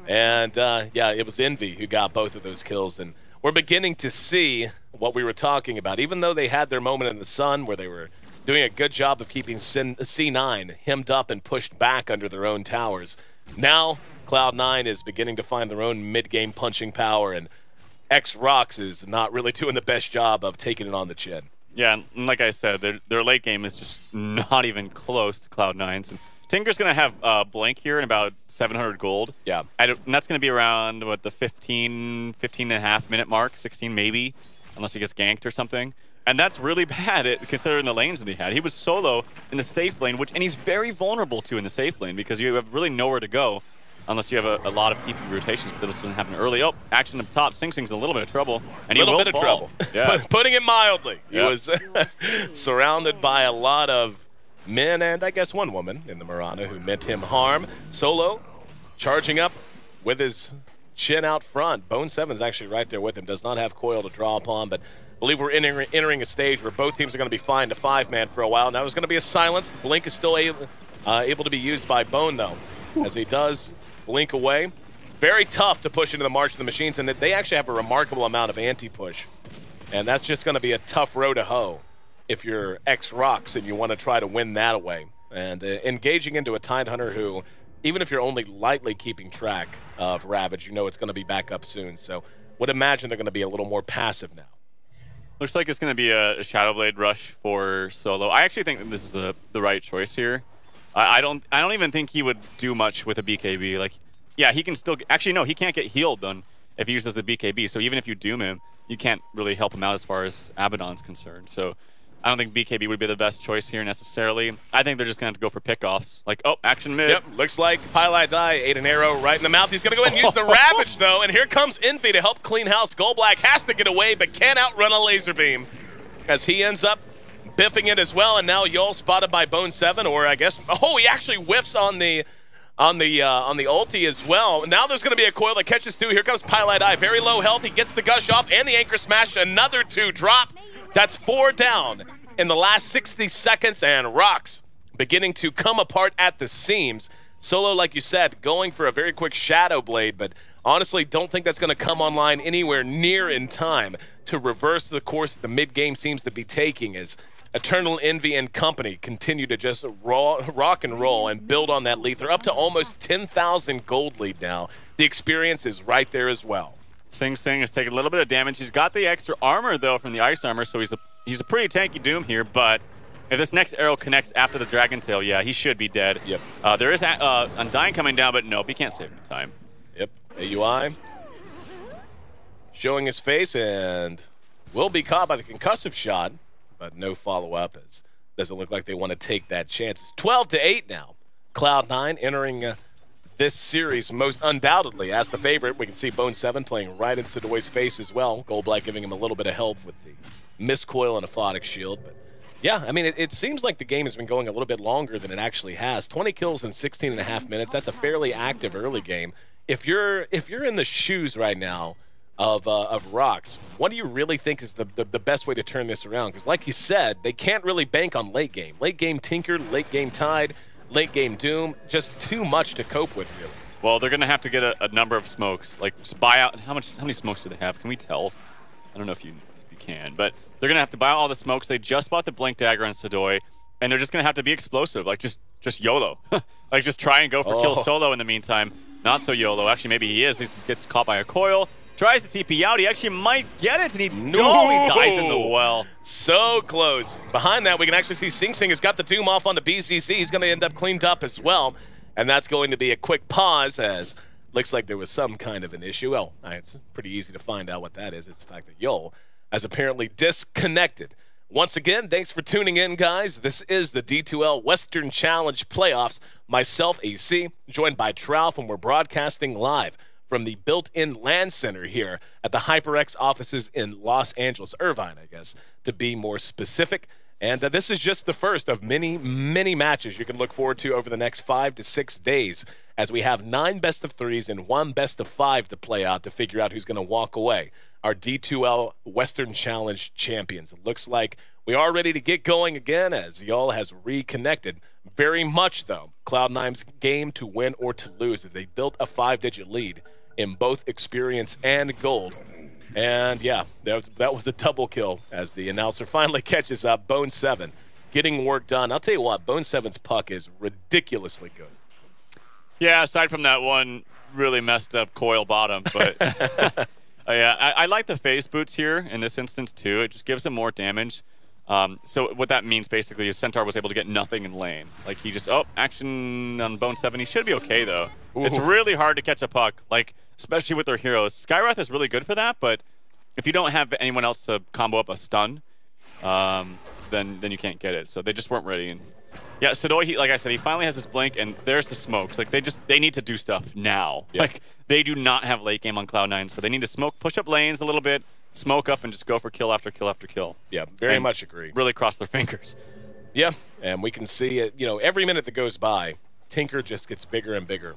And, yeah, it was Envy who got both of those kills. And we're beginning to see what we were talking about. Even though they had their moment in the sun where they were doing a good job of keeping C9 hemmed up and pushed back under their own towers, now Cloud9 is beginning to find their own mid-game punching power, and ex-RoX is not really doing the best job of taking it on the chin. Yeah, and like I said, their late game is just not even close to Cloud9's. And Tinker's going to have Blink here in about 700 gold. Yeah. And that's going to be around, what, the 15 and a half minute mark, 16 maybe, unless he gets ganked or something. And that's really bad considering the lanes that he had. He was solo in the safe lane, and he's very vulnerable to in the safe lane because you have really nowhere to go unless you have a lot of TP rotations, but that doesn't happen early. Oh, action up top. Sing Sing's in a little bit of trouble. And a little bit of trouble. Yeah. Putting it mildly. He was surrounded by a lot of men and I guess one woman in the Mirana who meant him harm. Solo charging up with his chin out front. Bone 7's actually right there with him. Does not have coil to draw upon, but I believe we're entering a stage where both teams are going to be fine to 5-man for a while. Now there's going to be a silence. Blink is still able to be used by Bone, though, as he does blink away. Very tough to push into the March of the Machines, and they actually have a remarkable amount of anti-push. And that's just going to be a tough row to hoe if you're ex-RoX and you want to try to win that away. And engaging into a Tidehunter who, even if you're only lightly keeping track of Ravage, you know it's going to be back up soon. So would imagine they're going to be a little more passive now. Looks like it's going to be a Shadowblade rush for Solo. I actually think that this is the right choice here. I don't even think he would do much with a BKB. Like, yeah, he can still actually no, he can't get healed then if he uses the BKB. So even if you doom him, you can't really help him out as far as Abaddon's concerned. So I don't think BKB would be the best choice here necessarily. I think they're just going to have to go for pickoffs. Like, oh, action mid. Yep, looks like Pilot Die ate an arrow right in the mouth. He's going to go ahead and use the Ravage, though, and here comes Envy to help clean house. Goldblack has to get away, but can't outrun a laser beam as he ends up biffing it as well, and now Yol spotted by Bone 7, or I guess, oh, he actually whiffs on the ulti as well. Now there's going to be a coil that catches two. Here comes Pilot Eye, very low health. He gets the gush off and the anchor smash. Another 2 drop. That's 4 down in the last 60 seconds, and RoX beginning to come apart at the seams. Solo, like you said, going for a very quick Shadow Blade, but honestly don't think that's going to come online anywhere near in time to reverse the course that the mid-game seems to be taking as Eternal Envy and company continue to just rock and roll and build on that lead. They're up to almost 10,000 gold lead now. The experience is right there as well. Sing Sing is taking a little bit of damage. He's got the extra armor, though, from the ice armor, so he's a pretty tanky Doom here, but if this next arrow connects after the Dragon Tail, yeah, he should be dead. Yep. There is Undying coming down, but nope, he can't save him in time. Yep, AUI showing his face and will be caught by the concussive shot, but no follow-up. It doesn't look like they want to take that chance. It's 12-8 now. Cloud9 entering this series most undoubtedly as the favorite. We can see Bone 7 playing right into Sadoy's face as well. Goldblack giving him a little bit of help with the miscoil and a Aphotic Shield. But yeah, I mean, it seems like the game has been going a little bit longer than it actually has. 20 kills in 16 and a half minutes. That's a fairly active early game. If you're in the shoes right now of RoX, what do you really think is the best way to turn this around? Because like you said, they can't really bank on late game. Late game Tinker, late game Tide, late game Doom, just too much to cope with, really. Well, they're going to have to get a number of smokes. Like, just buy out. How many smokes do they have? Can we tell? I don't know if you can, but they're going to have to buy out all the smokes. They just bought the Blink Dagger on Sadoy, and they're just going to have to be explosive. Like, just YOLO. Like, just try and go for kill Solo in the meantime. Not so YOLO. Actually, maybe he is. He gets caught by a coil. Tries to TP out. He actually might get it, and he dies in the well. So close. Behind that, we can actually see Sing Sing has got the Doom off on the BCC. He's going to end up cleaned up as well, and that's going to be a quick pause as looks like there was some kind of an issue. Well, it's pretty easy to find out what that is. It's the fact that Yol has apparently disconnected. Once again, thanks for tuning in, guys. This is the D2L Western Challenge Playoffs. Myself, AC, joined by Trouf, and we're broadcasting live from the built-in LAN center here at the HyperX offices in Los Angeles, Irvine, I guess, to be more specific. And this is just the first of many, many matches you can look forward to over the next 5 to 6 days, as we have 9 best-of-3s and 1 best-of-5 to play out to figure out who's going to walk away, our D2L Western Challenge champions. It looks like we are ready to get going again, as y'all has reconnected. Very much, though, Cloud9's game to win or to lose, as they built a 5-digit lead in both experience and gold. And yeah, that was a double kill, as the announcer finally catches up. Bone 7 getting work done. I'll tell you what, Bone 7's puck is ridiculously good. Yeah, aside from that one really messed up coil bottom, but yeah, I like the phase boots here in this instance too. It just gives him more damage. So what that means basically is Centaur was able to get nothing in lane. Like he just, action on Bone 7. He should be okay though. Ooh. It's really hard to catch a puck, like especially with their heroes. Skywrath is really good for that, but if you don't have anyone else to combo up a stun, then you can't get it. So they just weren't ready. And yeah, Sidoi, like I said, he finally has his blink, and there's the smokes. Like they need to do stuff now. Yep. Like they do not have late game on Cloud9, so they need to smoke, push up lanes a little bit, smoke up, and just go for kill after kill after kill. Yeah, very much agree. Really cross their fingers. Yeah, and we can see it. You know, every minute that goes by, Tinker just gets bigger and bigger,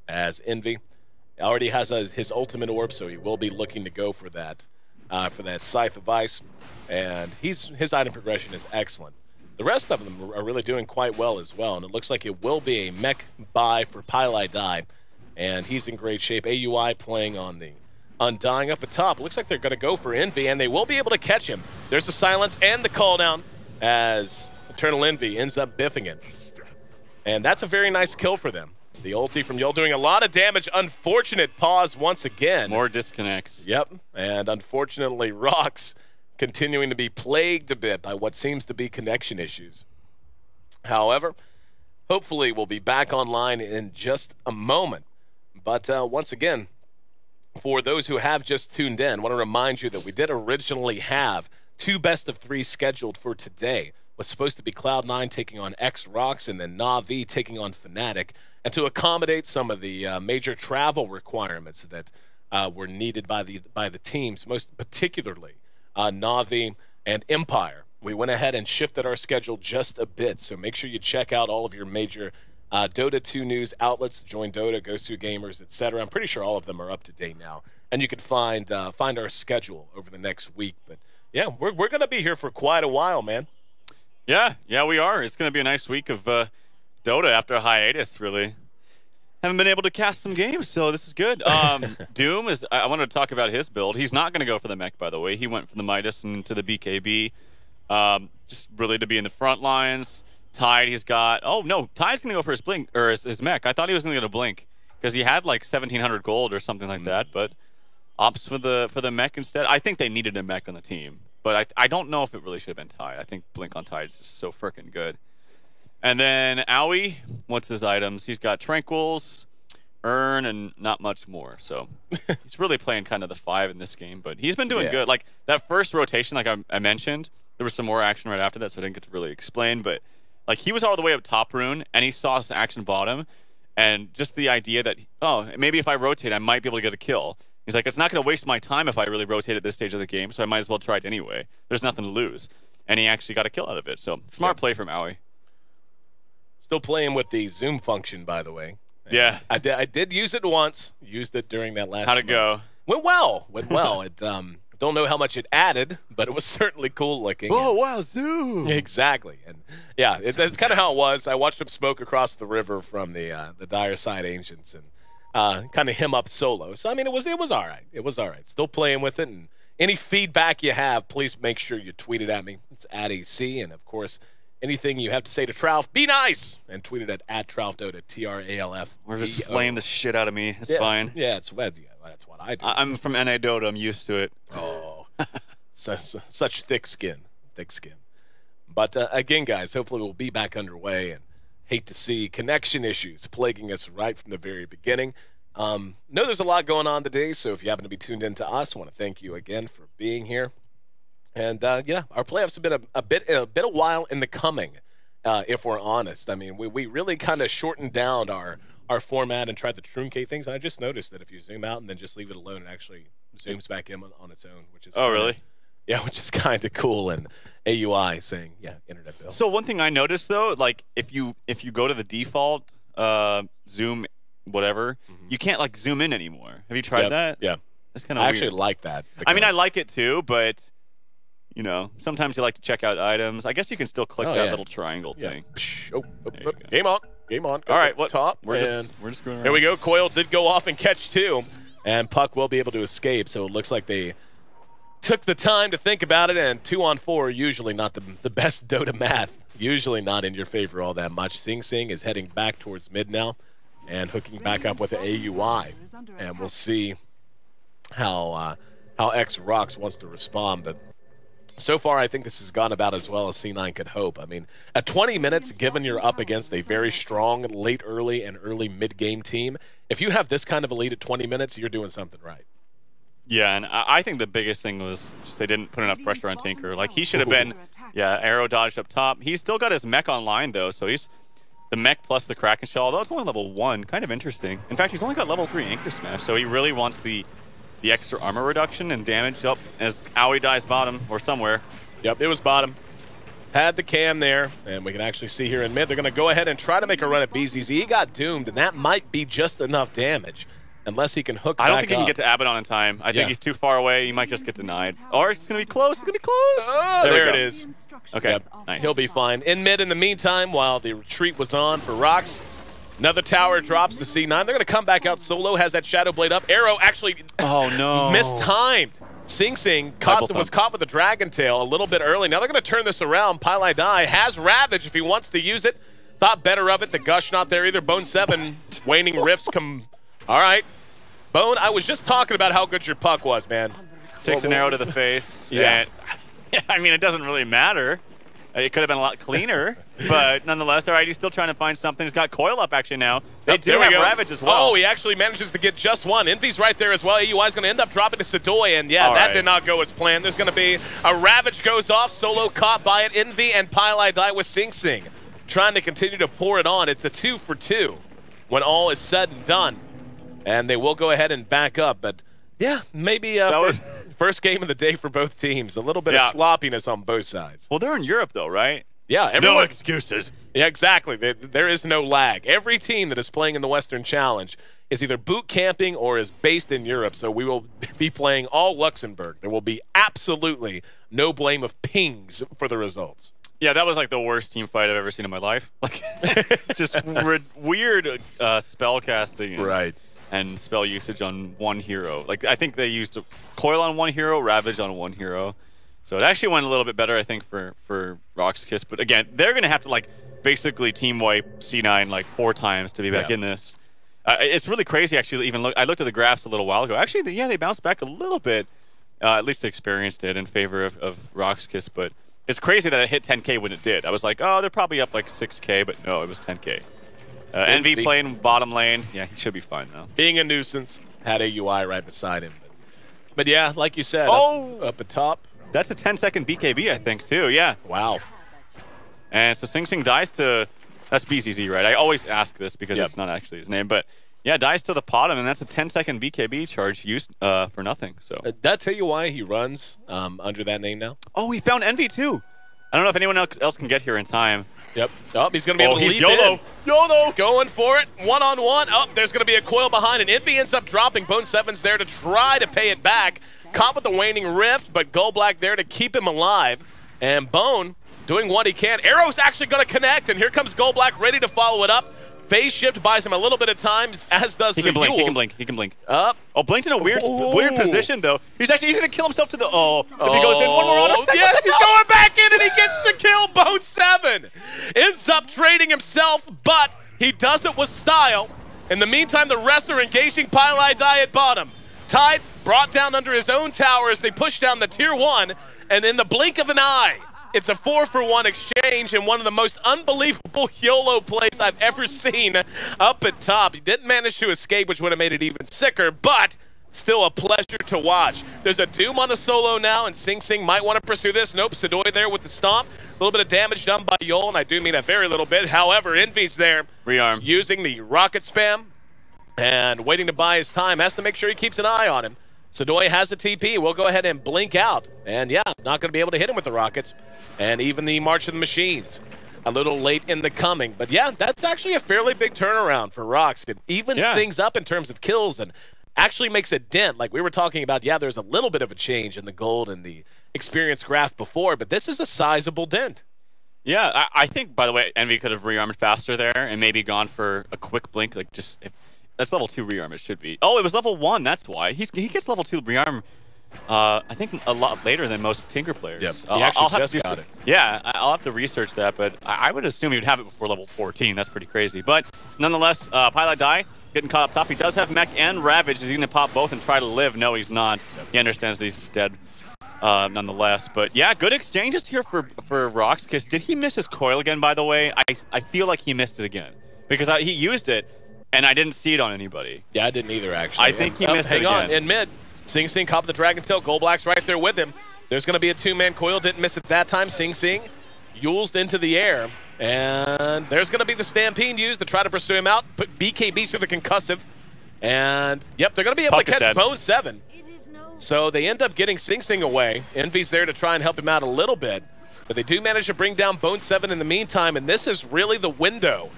as Envy already has his ultimate orb, so he will be looking to go for that Scythe of Ice, and his item progression is excellent. The rest of them are really doing quite well as well, and it looks like it will be a mech buy for Pylai Die, and he's in great shape. AUI playing on the Undying up at top. It looks like they're going to go for Envy, and they will be able to catch him. There's the silence and the call down, as Eternal Envy ends up biffing it. And that's a very nice kill for them. The ulti from Yul doing a lot of damage. Unfortunate pause once again. More disconnects. Yep, and unfortunately Rox continuing to be plagued a bit by what seems to be connection issues. However, hopefully we'll be back online in just a moment. But once again, for those who have just tuned in, I want to remind you that we did originally have 2 best-of-3 scheduled for today. Was supposed to be Cloud9 taking on ex-RoX, and then Na'Vi taking on Fnatic, and to accommodate some of the major travel requirements that were needed by the teams, most particularly Na'Vi and Empire. We went ahead and shifted our schedule just a bit, so make sure you check out all of your major Dota 2 news outlets, Join Dota, Ghost 2 Gamers, etc. I'm pretty sure all of them are up to date now, and you can find our schedule over the next week. But yeah, we're going to be here for quite a while, man. Yeah, we are. It's going to be a nice week of Dota after a hiatus, really. Haven't been able to cast some games, so this is good. Doom is, I wanted to talk about his build. He's not going to go for the mech, by the way. He went from the Midas into the BKB, just really to be in the front lines. Tide, he's got, oh no, Tide's going to go for his blink, or his mech. I thought he was going to get a blink, because he had like 1,700 gold or something like that, but opts for the mech instead. I think they needed a mech on the team. But I don't know if it really should have been Tide. I think Blink on Tide is just so freaking good. And then Owie, what's his items? He's got Tranquils, Urn, and not much more. So he's really playing kind of the 5 in this game. But he's been doing good. Like that first rotation, like I mentioned, there was some more action right after that, so I didn't get to really explain. But like he was all the way up top rune, and he saw some action bottom. And just the idea that, oh, maybe if I rotate, I might be able to get a kill. He's like, it's not going to waste my time if I really rotate at this stage of the game, so I might as well try it anyway. There's nothing to lose. And he actually got a kill out of it. So smart play from Owie. Still playing with the zoom function, by the way. And yeah. I did use it once. Used it during that last How'd it go? Went well. It don't know how much it added, but it was certainly cool looking. Oh, wow, zoom. Exactly. And yeah, that's kind of how it was. I watched him smoke across the river from the Dire Side Ancients, and kind of him up solo. So I mean, it was all right. It was all right. Still playing with it, and any feedback you have, please make sure you tweet it at me. It's @AC, and of course, anything you have to say to Tralf, be nice, and tweet it at @TralfDota, TRALF. Or just flame the shit out of me. It's fine. Yeah, that's what I do. I'm from NA Dota. I'm used to it. Oh, such thick skin, But again, guys, hopefully we'll be back underway, and hate to see connection issues plaguing us right from the very beginning. Know there's a lot going on today, so if you happen to be tuned in to us, I want to thank you again for being here. And yeah, our playoffs have been a bit a while in the coming, if we're honest. I mean, we really kind of shortened down our format and tried to truncate things. And I just noticed that if you zoom out and then just leave it alone, it actually zooms back in on its own, which is really? Yeah, which is kind of cool. And AUI saying, yeah, internet bill. So one thing I noticed though, like if you go to the default zoom whatever, you can't like zoom in anymore. Have you tried that? Yeah. That's kind of I weird. actually like that. I mean, I like it too, but you know, sometimes you like to check out items. I guess you can still click that little triangle thing. Game on. Game on. All right, what top? We're just going around. Here we go. Coil did go off and catch 2, and Puck will be able to escape. So it looks like they took the time to think about it, and 2-on-4 usually not the best Dota math. Usually not in your favor all that much. Sing Sing is heading back towards mid now and hooking back up with the AUI. And we'll see how ex-RoX wants to respond. But so far, I think this has gone about as well as C9 could hope. I mean, at 20 minutes, given you're up against a very strong late early and early mid-game team, if you have this kind of a lead at 20 minutes, you're doing something right. Yeah, and I think the biggest thing was just they didn't put enough pressure on Tinker. Like, he should have been, arrow dodged up top. He's still got his mech online, though, so he's the mech plus the Kraken Shell, although it's only level 1. Kind of interesting. In fact, he's only got level 3 Anchor Smash, so he really wants the extra armor reduction and damage up as Aoi dies bottom or somewhere. Yep, it was bottom. Had the cam there, and we can actually see here in mid, they're going to go ahead and try to make a run at BZZ. He got doomed, and that might be just enough damage. Unless he can hook back up. I don't think he can get to Abaddon in time. I think he's too far away. He might just get denied. Or it's going to be close. It's going to be close. Oh, there it is. Okay, nice. He'll be fine. In mid in the meantime, while the retreat was on for Rox, another tower drops to C9. They're going to come back out solo. Has that Shadow Blade up. Arrow actually mistimed. Sing Sing was caught with a Dragon Tail a little bit early. Now they're going to turn this around. Pylai Dai has Ravage if he wants to use it. Thought better of it. The Gush not there either. Bone 7, Waning Rifts come. All right. Bone, I was just talking about how good your puck was, man. Takes an arrow to the face. Yeah. And, I mean, it doesn't really matter. It could have been a lot cleaner, but nonetheless, all right, he's still trying to find something. He's got Coil up actually now. They do have Ravage as well. Oh, he actually manages to get just one. Envy's right there as well. AUI is going to end up dropping to Sadoy, and that did not go as planned. There's going to be a Ravage goes off, solo caught by it. Envy and Pylai die with Sing Sing, trying to continue to pour it on. It's a 2 for 2 when all is said and done. And they will go ahead and back up. But, yeah, maybe first game of the day for both teams. A little bit of sloppiness on both sides. Well, they're in Europe, though, right? Yeah. No excuses. Yeah, exactly. There is no lag. Every team that is playing in the Western Challenge is either boot camping or is based in Europe. So we will be playing all Luxembourg. There will be absolutely no blame of pings for the results. Yeah, that was like the worst team fight I've ever seen in my life. Like, just weird spell casting. Right. And spell usage on one hero. Like, I think they used a Coil on one hero, Ravage on one hero. So it actually went a little bit better, I think, for Rox Kiss. But again, they're going to have to, like, basically team wipe C9 like 4 times to be back in this. It's really crazy, actually. I looked at the graphs a little while ago. Actually, they bounced back a little bit. At least the experience did in favor of Rox Kiss. But it's crazy that it hit 10K when it did. I was like, oh, they're probably up like 6K, but no, it was 10K. Envy playing bottom lane. Yeah, he should be fine, though. Being a nuisance. Had AUI right beside him. But yeah, like you said, up at top. That's a 10-second BKB, I think, too. Yeah. Wow. And so Sing Sing dies to... That's BCZ, right? I always ask this because it's not actually his name. But yeah, dies to the bottom, and that's a 10-second BKB charge used for nothing. So did that tell you why he runs under that name now? Oh, he found Envy, too. I don't know if anyone else can get here in time. Yep. Oh, he's going to be able to leap YOLO. in. YOLO. Going for it. One-on-one. Oh, there's going to be a Coil behind, and Envy ends up dropping. Bone 7's there to try to pay it back. Caught with the Waning Rift, but Gold Black there to keep him alive. And Bone doing what he can. Arrow's actually going to connect, and here comes Gold Black ready to follow it up. Phase shift buys him a little bit of time, as does the He can blink. Up. Oh, blinked in a weird position, though. He's going to kill himself to the... Oh, if he goes in, one more auto attack. Yes, he's going back in, and he gets the kill. Bone 7 ends up trading himself, but he does it with style. In the meantime, the rest are engaging Pylai Dai at bottom. Tide brought down under his own tower as they push down the tier 1, and in the blink of an eye, it's a 4-for-1 exchange and one of the most unbelievable YOLO plays I've ever seen up at top. He didn't manage to escape, which would have made it even sicker, but still a pleasure to watch. There's a Doom on a solo now, and Sing Sing might want to pursue this. Nope, Sadoy there with the stomp. A little bit of damage done by Yol, and I do mean a very little bit. However, Envy's there. Rearm. Using the rocket spam and waiting to buy his time. Has to make sure he keeps an eye on him. Sadoy has a TP. We'll go ahead and blink out. And yeah, not going to be able to hit him with the rockets. And even the March of the Machines. A little late in the coming. But yeah, that's actually a fairly big turnaround for Rox. It evens things up in terms of kills and actually makes a dent. Like we were talking about, yeah, there's a little bit of a change in the gold and the experience graph before, but this is a sizable dent. Yeah, I think, by the way, Envy could have rearmored faster there and maybe gone for a quick blink. Like just if that's level 2 rearm, it should be. Oh, it was level 1. That's why he gets level 2 rearm. I think a lot later than most Tinker players. Yep. He actually just got it. Yeah, I'll have to research that, but I would assume he would have it before level 14. That's pretty crazy. But nonetheless, Pilot Die getting caught up top. He does have Mech and Ravage. Is he going to pop both and try to live? No, he's not. He understands that he's just dead nonetheless. But yeah, good exchanges here for Rox Kiss. Did he miss his coil again, by the way? I feel like he missed it again because he used it, and I didn't see it on anybody. Yeah, I didn't either, actually. I think he missed it again. Hang on, in mid. Sing Sing caught the Dragon Tail. Gold Black's right there with him. There's going to be a 2-man coil. Didn't miss it that time. Sing Sing Yulesed into the air. And there's going to be the Stampede used to try to pursue him out. Put BKB through the concussive. And, yep, they're going to be able to catch Bone 7. So they end up getting Sing Sing away. Envy's there to try and help him out a little bit. But they do manage to bring down Bone 7 in the meantime. And this is really the window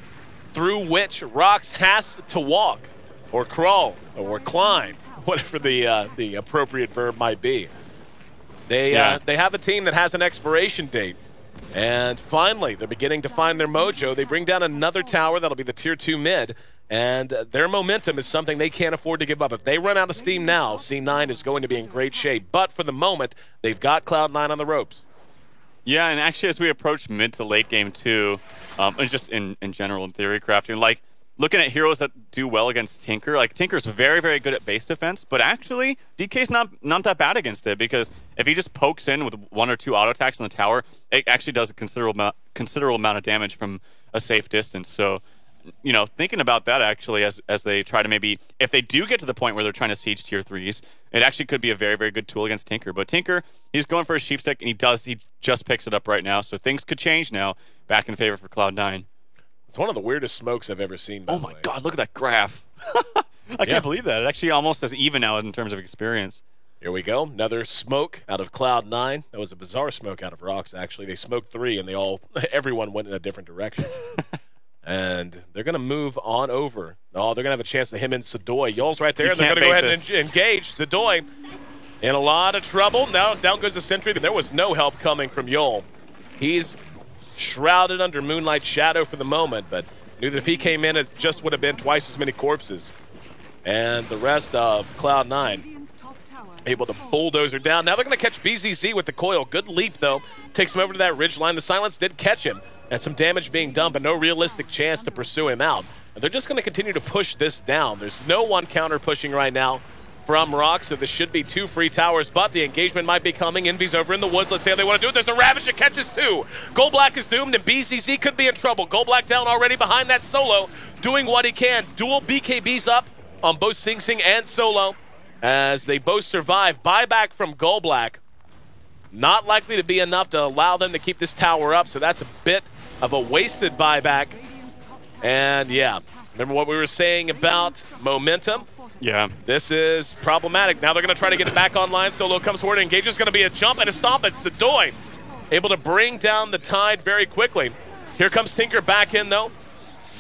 through which Rox has to walk or crawl or climb. Whatever the appropriate verb might be. They have a team that has an expiration date. And finally, they're beginning to find their mojo. They bring down another tower. That'll be the tier 2 mid. And their momentum is something they can't afford to give up. If they run out of steam now, C9 is going to be in great shape. But for the moment, they've got Cloud9 on the ropes. Yeah, and actually as we approach mid to late game 2, and just in general in theory crafting, like, looking at heroes that do well against Tinker, like Tinker's very, very good at base defense, but actually DK's not that bad against it because if he just pokes in with 1 or 2 auto attacks on the tower, it actually does a considerable amount of damage from a safe distance. So, you know, thinking about that actually as they try to maybe, if they do get to the point where they're trying to siege tier 3s, it actually could be a very, very good tool against Tinker. But Tinker, he's going for a sheep stick and he just picks it up right now. So things could change now back in favor for Cloud9. It's one of the weirdest smokes I've ever seen, by the way. Oh my god, look at that graph. I can't believe that. It actually almost as even now in terms of experience. Here we go. Another smoke out of Cloud9. That was a bizarre smoke out of Rox, actually. They smoked 3, and everyone went in a different direction. And they're going to move on over. Oh, they're going to have a chance to him and Sadoy. Yul's right there, and they're going to go ahead and engage. Sadoy in a lot of trouble. Now down goes the Sentry. There was no help coming from Yul. He's shrouded under Moonlight Shadow for the moment, but knew that if he came in, it just would have been twice as many corpses. And the rest of Cloud9 able to bulldoze her down. Now they're going to catch BZZ with the coil. Good leap, though. Takes him over to that ridge line. The silence did catch him, and some damage being done, but no realistic chance to pursue him out. And they're just going to continue to push this down. There's no one counter pushing right now from Rox, so this should be 2 free towers, but the engagement might be coming. Envy's over in the woods. Let's see how they want to do it. There's a Ravage that catches 2. Gold Black is doomed, and BZZ could be in trouble. Gold Black down already behind that Solo, doing what he can. Dual BKBs up on both Sing Sing and Solo as they both survive. Buyback from Gold Black. Not likely to be enough to allow them to keep this tower up, so that's a bit of a wasted buyback. And yeah, remember what we were saying about momentum? Yeah. This is problematic. Now they're going to try to get it back online. Solo comes forward. Engage's going to be a jump and a stomp. It's Sadoy able to bring down the tide very quickly. Here comes Tinker back in, though.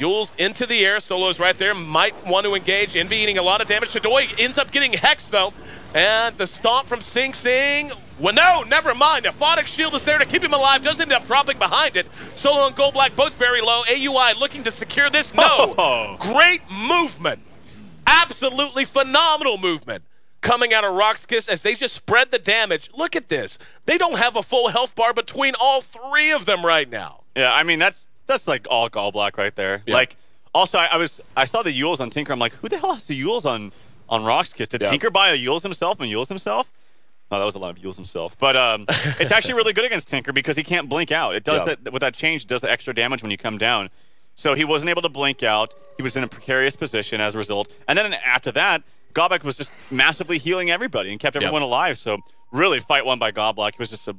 Yul's into the air. Solo's right there. Might want to engage. Envy eating a lot of damage. Sadoy ends up getting hexed, though. And the stomp from Sing Sing. Well, no, never mind. Aphotic Shield is there to keep him alive. Does end up dropping behind it. Solo and Gold Black both very low. AUI looking to secure this. No. Oh. Great movement. Absolutely phenomenal movement coming out of Rox Kiss as they just spread the damage. Look at this. They don't have a full health bar between all 3 of them right now. Yeah, I mean, that's like all Gold Black right there. Yeah. Like, also, I saw the Yules on Tinker. I'm like, who the hell has the Yules on Rox Kiss? Did Tinker buy a Yules himself and Yules himself? Oh, that was a lot of Yules himself. But it's actually really good against Tinker because he can't blink out. It does that with that change. It does the extra damage when you come down. So he wasn't able to blink out. He was in a precarious position as a result. And then after that, Godblack was just massively healing everybody and kept everyone alive. So really, fight won by Godblack. It was just a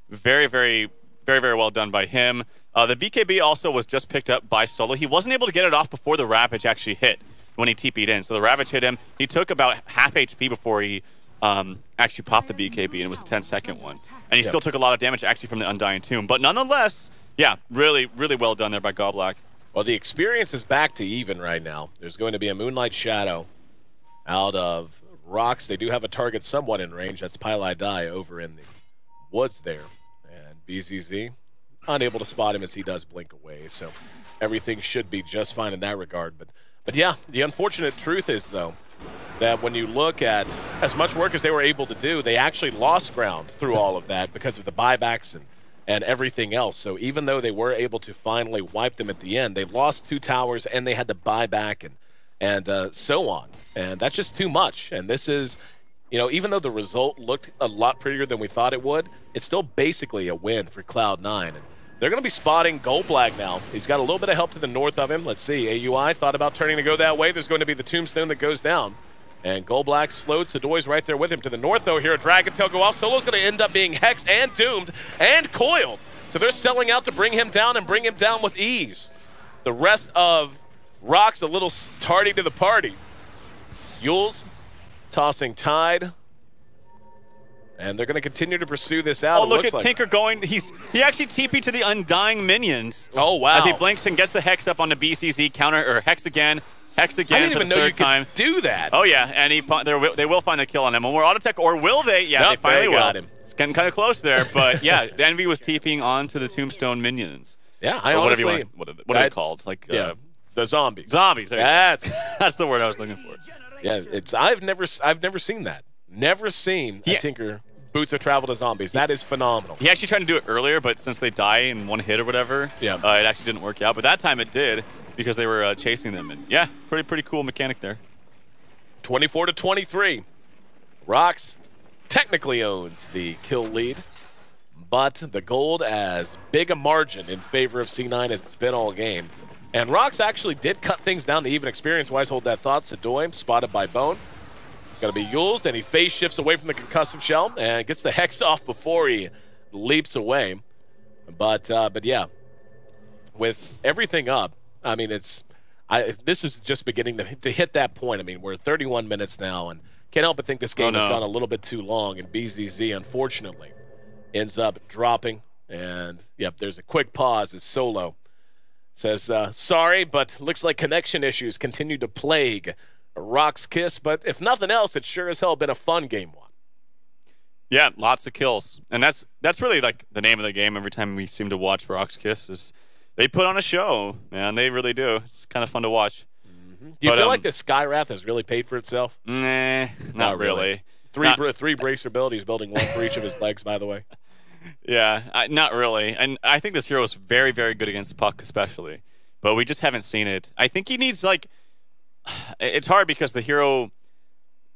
very, very, very, very well done by him. The BKB also was just picked up by Solo. He wasn't able to get it off before the Ravage actually hit when he TP'd in. So the Ravage hit him. He took about half HP before he actually popped the BKB, and it was a 10-second one. And he still took a lot of damage actually from the Undying Tomb. But nonetheless, yeah, really, really well done there by Goblack. Well, the experience is back to even right now. There's going to be a Moonlight Shadow out of Rox. They do have a target somewhat in range. That's Pili Die over in the woods there. And BZZ unable to spot him as he does blink away. So everything should be just fine in that regard. But yeah, the unfortunate truth is, though, that when you look at as much work as they were able to do, they actually lost ground through all of that because of the buybacks and everything else. So even though they were able to finally wipe them at the end, they lost 2 towers and they had to buy back and so on. And that's just too much. And this is, you know, even though the result looked a lot prettier than we thought it would, it's still basically a win for Cloud9. And they're going to be spotting Goldblack now. He's got a little bit of help to the north of him. Let's see. AUI thought about turning to go that way. There's going to be the tombstone that goes down. And Goldblack slowed. Sadoy's right there with him. To the north, though, here, a Dragon Tail go off. Solo's going to end up being hexed and doomed and coiled. So they're selling out to bring him down and bring him down with ease. The rest of Rox a little tardy to the party. Yules tossing Tide. And they're going to continue to pursue this out. Oh, look at Tinker going. He actually TP'd to the Undying minions. Oh, wow. As he blinks and gets the Hex up on the BCZ counter, or Hex again. Hex again. I didn't even know you could do that. Oh, yeah. And they will find the kill on him. One more auto tech, or will they? Yeah, nope, they finally will. got him. It's getting kind of close there. But yeah, Envy was TPing onto the Tombstone minions. Yeah, I honestly. What are they called? Like, yeah, the zombies. Zombies. That's the word I was looking for. Yeah, I've never seen that. Never seen a Tinker boots of travel to zombies. That is phenomenal. He actually tried to do it earlier, but since they die in one hit or whatever, it actually didn't work out. But that time it did because they were chasing them. And yeah, pretty cool mechanic there. 24-23. Rox technically owns the kill lead, but the gold as big a margin in favor of C9 as it's been all game. And Rox actually did cut things down to even experience-wise. Hold that thought. Sadoy spotted by Bone. Going to be Yules, and he phase shifts away from the concussive shell and gets the Hex off before he leaps away. But yeah, with everything up, I mean, this is just beginning to hit that point. I mean, we're 31 minutes now, and can't help but think this game has gone a little bit too long, and BZZ, unfortunately, ends up dropping. And, yep, there's a quick pause as Solo says, sorry, but looks like connection issues continue to plague Rox Kiss, but if nothing else, it's sure as hell been a fun game one. Yeah, lots of kills. And that's really like the name of the game every time we seem to watch Rox Kiss is they put on a show, man. They really do. It's kind of fun to watch. Do you feel like the Skywrath has really paid for itself? Nah, not really. Three bracer abilities, building one for each of his legs, by the way. Yeah, not really. And I think this hero is very, very good against Puck especially. But we just haven't seen it. I think he needs like... It's hard because the hero,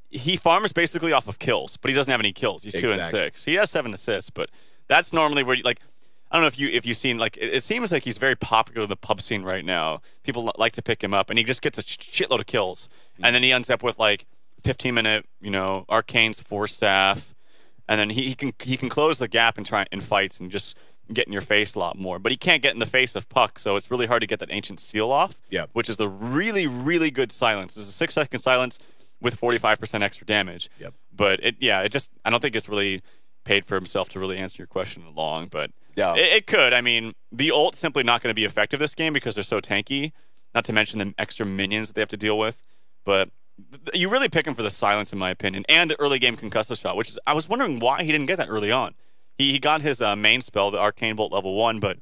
he farms basically off of kills, but he doesn't have any kills. He's 2 and 6. He has 7 assists, but that's normally where, like, I don't know if you've seen, like, it seems like he's very popular in the pub scene right now. People like to pick him up, and he just gets a shitload of kills. And then he ends up with, like, 15-minute, you know, Arcane's 4 staff, and then he can close the gap and try in fights and just get in your face a lot more. But he can't get in the face of Puck, so it's really hard to get that Ancient Seal off, which is the really, really good silence. It's a 6-second silence with 45% extra damage. But it just, I don't think it's really paid for himself to really answer your question long, but it could. I mean, the ult's simply not going to be effective this game because they're so tanky, not to mention the extra minions that they have to deal with. But you really pick him for the silence, in my opinion, and the early game concussive shot, which is, I was wondering why he didn't get that early on. He got his main spell, the Arcane Bolt level 1, but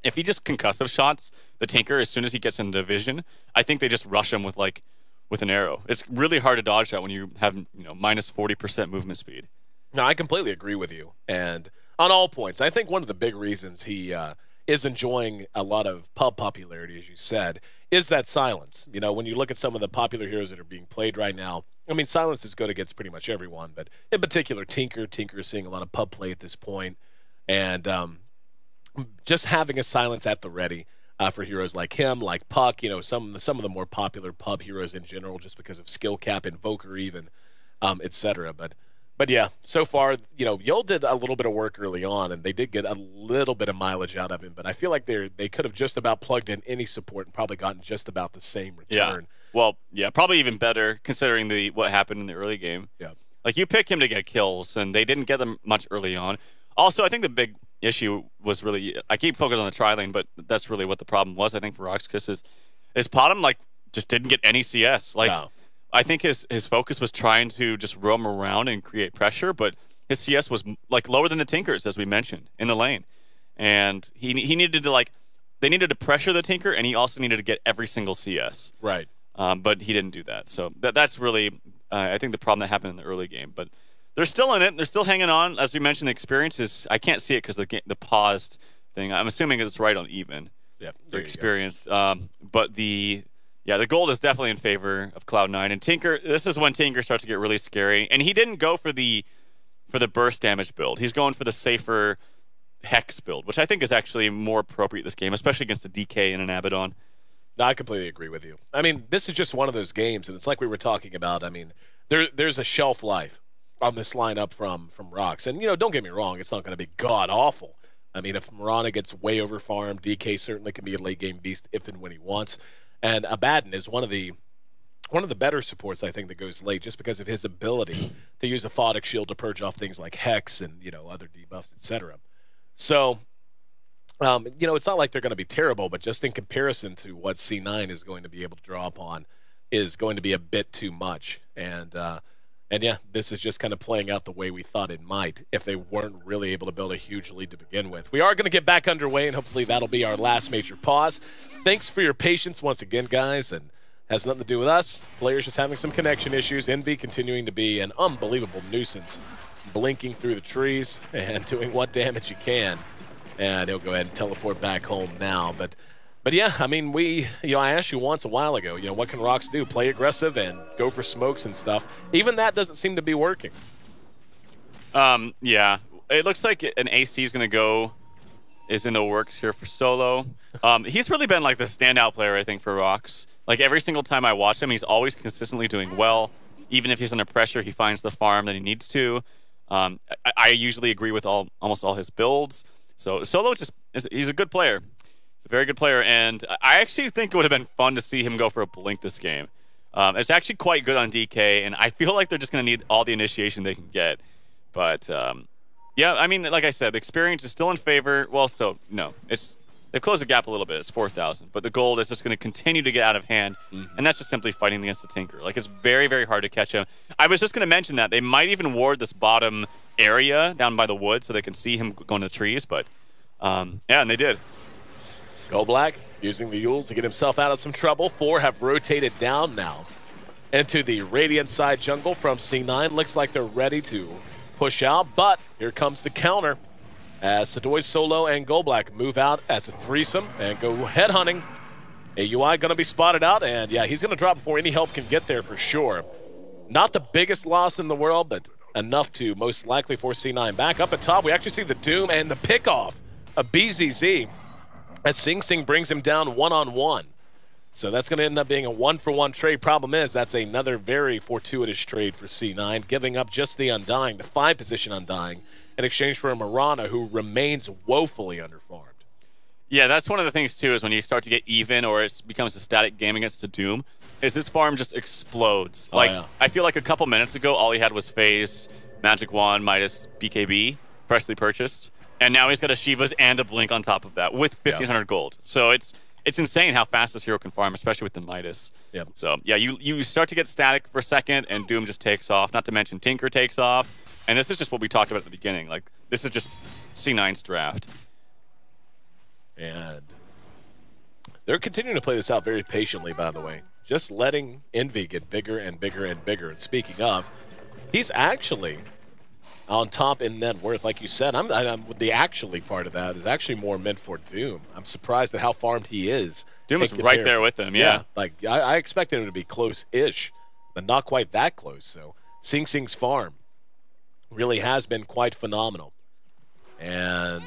if he just concussive shots the Tinker as soon as he gets into vision, I think they just rush him with an arrow. It's really hard to dodge that when you have minus 40% movement speed. No, I completely agree with you, and on all points, I think one of the big reasons he is enjoying a lot of pub popularity, as you said, is that silence. You know, when you look at some of the popular heroes that are being played right now, I mean, silence is good against pretty much everyone, but in particular, Tinker is seeing a lot of pub play at this point, and just having a silence at the ready for heroes like him, like Puck, some of the more popular pub heroes in general, just because of skill cap, Invoker even, etc. But yeah, so far, Yul did a little bit of work early on, and they did get a little bit of mileage out of him. But I feel like they could have just about plugged in any support and probably gotten just about the same return. Yeah. Well, yeah, probably even better considering what happened in the early game. Yeah. Like, you pick him to get kills, and they didn't get them much early on. Also, I think the big issue was really, I keep focusing on the tri-lane, but that's really what the problem was, I think, for Rox Kiss is Potom, like, just didn't get any CS. Like, No. I think his focus was trying to just roam around and create pressure, but his CS was, like, lower than the Tinkers, as we mentioned, in the lane. And he needed to, like, they needed to pressure the Tinker, and he also needed to get every single CS. Right. But he didn't do that. So that's really, I think, the problem that happened in the early game. But they're still in it. They're still hanging on. As we mentioned, the experience is, I can't see it because the paused thing. I'm assuming it's right on even. Yeah. They're experienced. But the gold is definitely in favor of Cloud9. And Tinker, this is when Tinker starts to get really scary. And he didn't go for the burst damage build. He's going for the safer Hex build, which I think is actually more appropriate this game, especially against the DK and an Abaddon. No, I completely agree with you. I mean, this is just one of those games, and it's like we were talking about. I mean, there's a shelf life on this lineup from Rox. And, don't get me wrong, it's not going to be god-awful. I mean, if Mirana gets way over-farmed, DK certainly can be a late-game beast if and when he wants. And Abaddon is one of the better supports, I think, that goes late just because of his ability to use a Photic Shield to purge off things like Hex and, other debuffs, etc. So, it's not like they're going to be terrible, but just in comparison to what C9 is going to be able to draw upon is going to be a bit too much. And yeah, this is just kind of playing out the way we thought it might if they weren't really able to build a huge lead to begin with. We are going to get back underway, and hopefully that'll be our last major pause. Thanks for your patience once again, guys, and has nothing to do with us. Players just having some connection issues. Envy continuing to be an unbelievable nuisance, blinking through the trees and doing what damage you can. And he'll go ahead and teleport back home now. But yeah, I mean, I asked you once a while ago, what can Rox do? Play aggressive and go for smokes and stuff. Even that doesn't seem to be working. Yeah. It looks like an AC is going to is in the works here for Solo. He's really been like the standout player, I think, for Rox. Like, every single time I watch him, he's always consistently doing well. Even if he's under pressure, he finds the farm that he needs to. I usually agree with almost all his builds. So Solo he's a good player. He's a very good player, and I actually think it would have been fun to see him go for a blink this game. It's actually quite good on DK, and I feel like they're just going to need all the initiation they can get. But yeah, I mean, like I said, the experience is still in favor. Well, no, they've closed the gap a little bit. It's 4,000, but the gold is just going to continue to get out of hand, and that's just simply fighting against the Tinker. Like, it's very, very hard to catch him. I was just going to mention that they might even ward this bottom area down by the wood so they can see him going to the trees, but yeah, and they did. Go Black using the Yules to get himself out of some trouble. 4 have rotated down now into the Radiant side jungle from C9. Looks like they're ready to push out, but here comes the counter as Sadoy, Solo, and Go Black move out as a threesome and go headhunting. AUI going to be spotted out, and yeah, he's going to drop before any help can get there for sure. Not the biggest loss in the world, but enough to most likely force C9 back. Up at top, we actually see the Doom and the pickoff of BZZ as Sing Sing brings him down one-on-one. So that's going to end up being a one-for-one trade. Problem is, that's another very fortuitous trade for C9, giving up just the Undying, the 5-position Undying, in exchange for a Mirana who remains woefully underfarmed. Yeah, that's one of the things, too, is when you start to get even or it becomes a static game against the Doom, is his farm just explodes. Yeah. I feel like a couple minutes ago, all he had was Phase, Magic Wand, Midas, BKB, freshly purchased, and now he's got a Shivas and a Blink on top of that with 1,500 gold. So it's insane how fast this hero can farm, especially with the Midas. Yep. So, yeah, you start to get static for a second, and Doom just takes off, not to mention Tinker takes off. And this is just what we talked about at the beginning. Like, this is just C9's draft. And they're continuing to play this out very patiently, by the way. Just letting Envy get bigger and bigger and bigger. And speaking of, he's actually on top in net worth, like you said. I'm the actually part of that is actually more meant for Doom. I'm surprised at how farmed he is. Doom is right there with him, yeah. Like, I expected him to be close-ish, but not quite that close. So Sing Sing's farm really has been quite phenomenal. And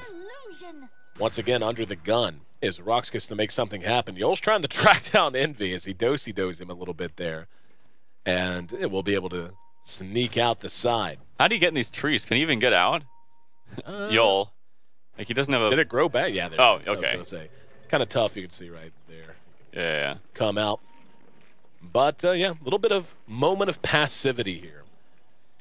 once again, under the gun is Rox Kiss to make something happen. Yoel's trying to track down Envy as he do-si-dos him a little bit there. And we'll be able to sneak out the side. How do you get in these trees? Can he even get out? Yoel. Like, he doesn't have a... Did it grow back? Yeah, there Oh, it is. okay. I was going to say. Kind of tough, you can see right there. Yeah. Come out. But, yeah, a little bit of moment of passivity here.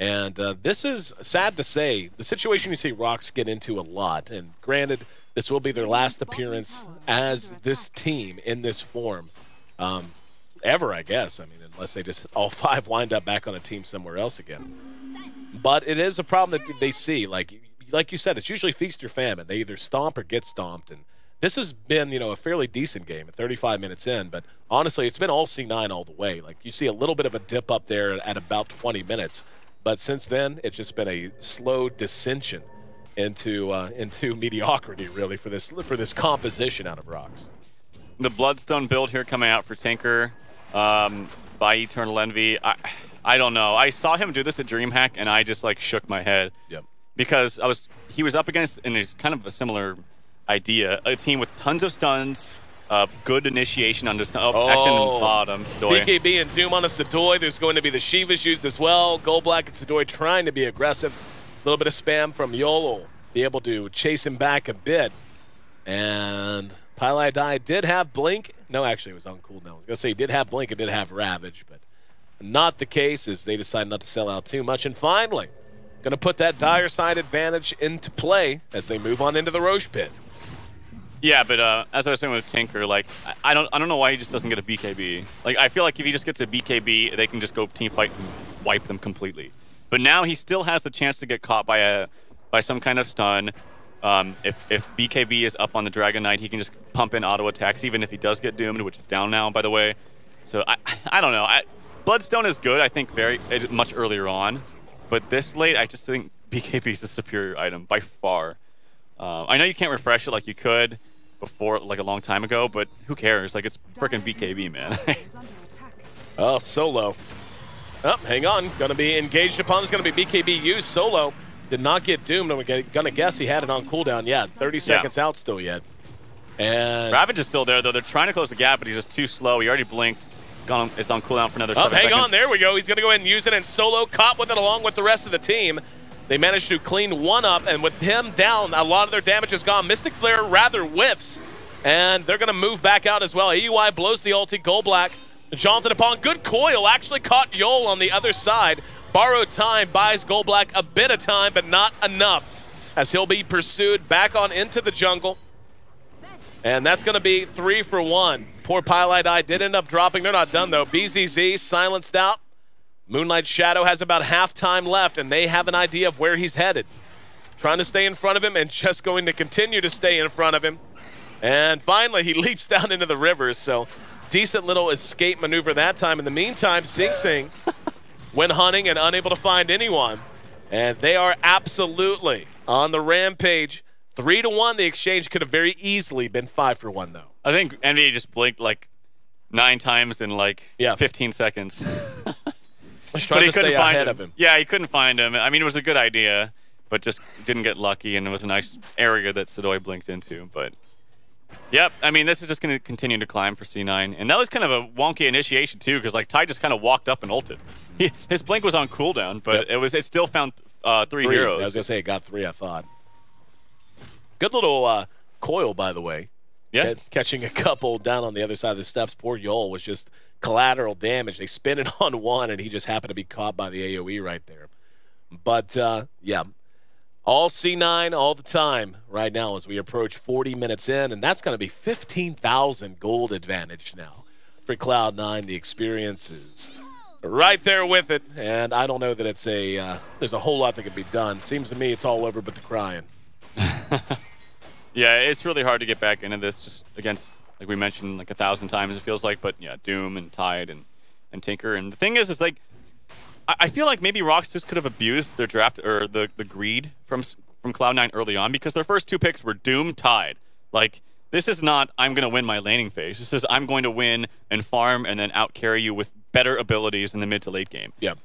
And this is sad to say. The situation you see Rox get into a lot, and granted, this will be their last appearance as this team in this form ever, I guess. I mean, unless they just all 5 wind up back on a team somewhere else again. But it is a problem that they see. Like you said, it's usually feast or famine. They either stomp or get stomped. And this has been, a fairly decent game at 35 minutes in. But honestly, it's been all C9 all the way. Like, you see a little bit of a dip up there at about 20 minutes. But since then, it's just been a slow dissension into mediocrity, really, for this composition out of Rox. The Bloodstone build here coming out for Tinker by Eternal Envy. I don't know. I saw him do this at DreamHack, and I just, like, shook my head. Yep. Because he was up against, and it's kind of a similar idea, a team with tons of stuns, good initiation on the stun. Action bottom, Sadoy. BKB and Doom on a Sadoy. There's going to be the Shivas used as well. Goldblack and Sadoy trying to be aggressive. A little bit of spam from Yolo. Be able to chase him back a bit. And Pylai did have Blink. No, actually, it was on cooldown. I was going to say he did have Blink and did have Ravage, but not the case as they decided not to sell out too much. And finally, going to put that dire side advantage into play as they move on into the Roche pit. Yeah, but as I was saying with Tinker, like I don't know why he just doesn't get a BKB. Like I feel like if he just gets a BKB, they can just go team fight and wipe them completely. But now he still has the chance to get caught by some kind of stun. If BKB is up on the Dragon Knight, he can just pump in auto attacks, even if he does get doomed, which is down now, by the way. So I don't know. Bloodstone is good, I think, very much earlier on, but this late, I just think BKB is the superior item by far. I know you can't refresh it like you could before, like a long time ago, but who cares? Like, it's freaking BKB, man. Oh, Solo. Oh, hang on. Going to be engaged upon. It's going to be BKB used. Solo did not get doomed. I'm going to guess he had it on cooldown. Yeah, 30 seconds out still yet. And Ravage is still there, though. They're trying to close the gap, but he's just too slow. He already blinked. It's on cooldown for another 7 seconds. Hang on. There we go. He's going to go ahead and use it, and Solo caught with it along with the rest of the team. They managed to clean one up, and with him down, a lot of their damage is gone. Mystic Flare rather whiffs, and they're going to move back out as well. AUI blows the ulti. Goldblack, Jonathan upon. Good coil. Actually caught Yol on the other side. Borrowed time buys Goldblack a bit of time, but not enough, as he'll be pursued back on into the jungle. And that's going to be 3 for 1. Poor Pylai did end up dropping. They're not done, though. BZZ silenced out. Moonlight Shadow has about half time left, and they have an idea of where he's headed. Trying to stay in front of him and just going to continue to stay in front of him. And finally, he leaps down into the river, so decent little escape maneuver that time. In the meantime, Sing Sing went hunting and unable to find anyone. And they are absolutely on the rampage. 3 to 1, the exchange could have very easily been 5 for 1, though. I think Envy just blinked like 9 times in like 15 seconds. Just trying to stay ahead of him. Yeah, he couldn't find him. I mean, it was a good idea, but just didn't get lucky, and it was a nice area that Sadoy blinked into. But, yep, I mean, this is just going to continue to climb for C9. And that was kind of a wonky initiation, too, because, like, Ty just kind of walked up and ulted. His blink was on cooldown, but it still found 3 heroes. I was going to say it got 3, I thought. Good little coil, by the way. Yeah. Catching a couple down on the other side of the steps. Poor Yol was just collateral damage. They spin it on one, and he just happened to be caught by the AoE right there. But, yeah, all C9 all the time right now as we approach 40 minutes in, and that's going to be 15,000 gold advantage now for Cloud9. The experience is right there with it, and I don't know that it's there's a whole lot that could be done. Seems to me it's all over but the crying. Yeah, it's really hard to get back into this just against, like we mentioned, like 1,000 times it feels like, but yeah, Doom and Tide and Tinker. And the thing is like, I feel like maybe Rox just could have abused their draft, or the greed from Cloud9 early on, because their first 2 picks were Doom, Tide. Like, this is not, I'm going to win my laning phase. This is, I'm going to win and farm and then out-carry you with better abilities in the mid to late game. Yeah.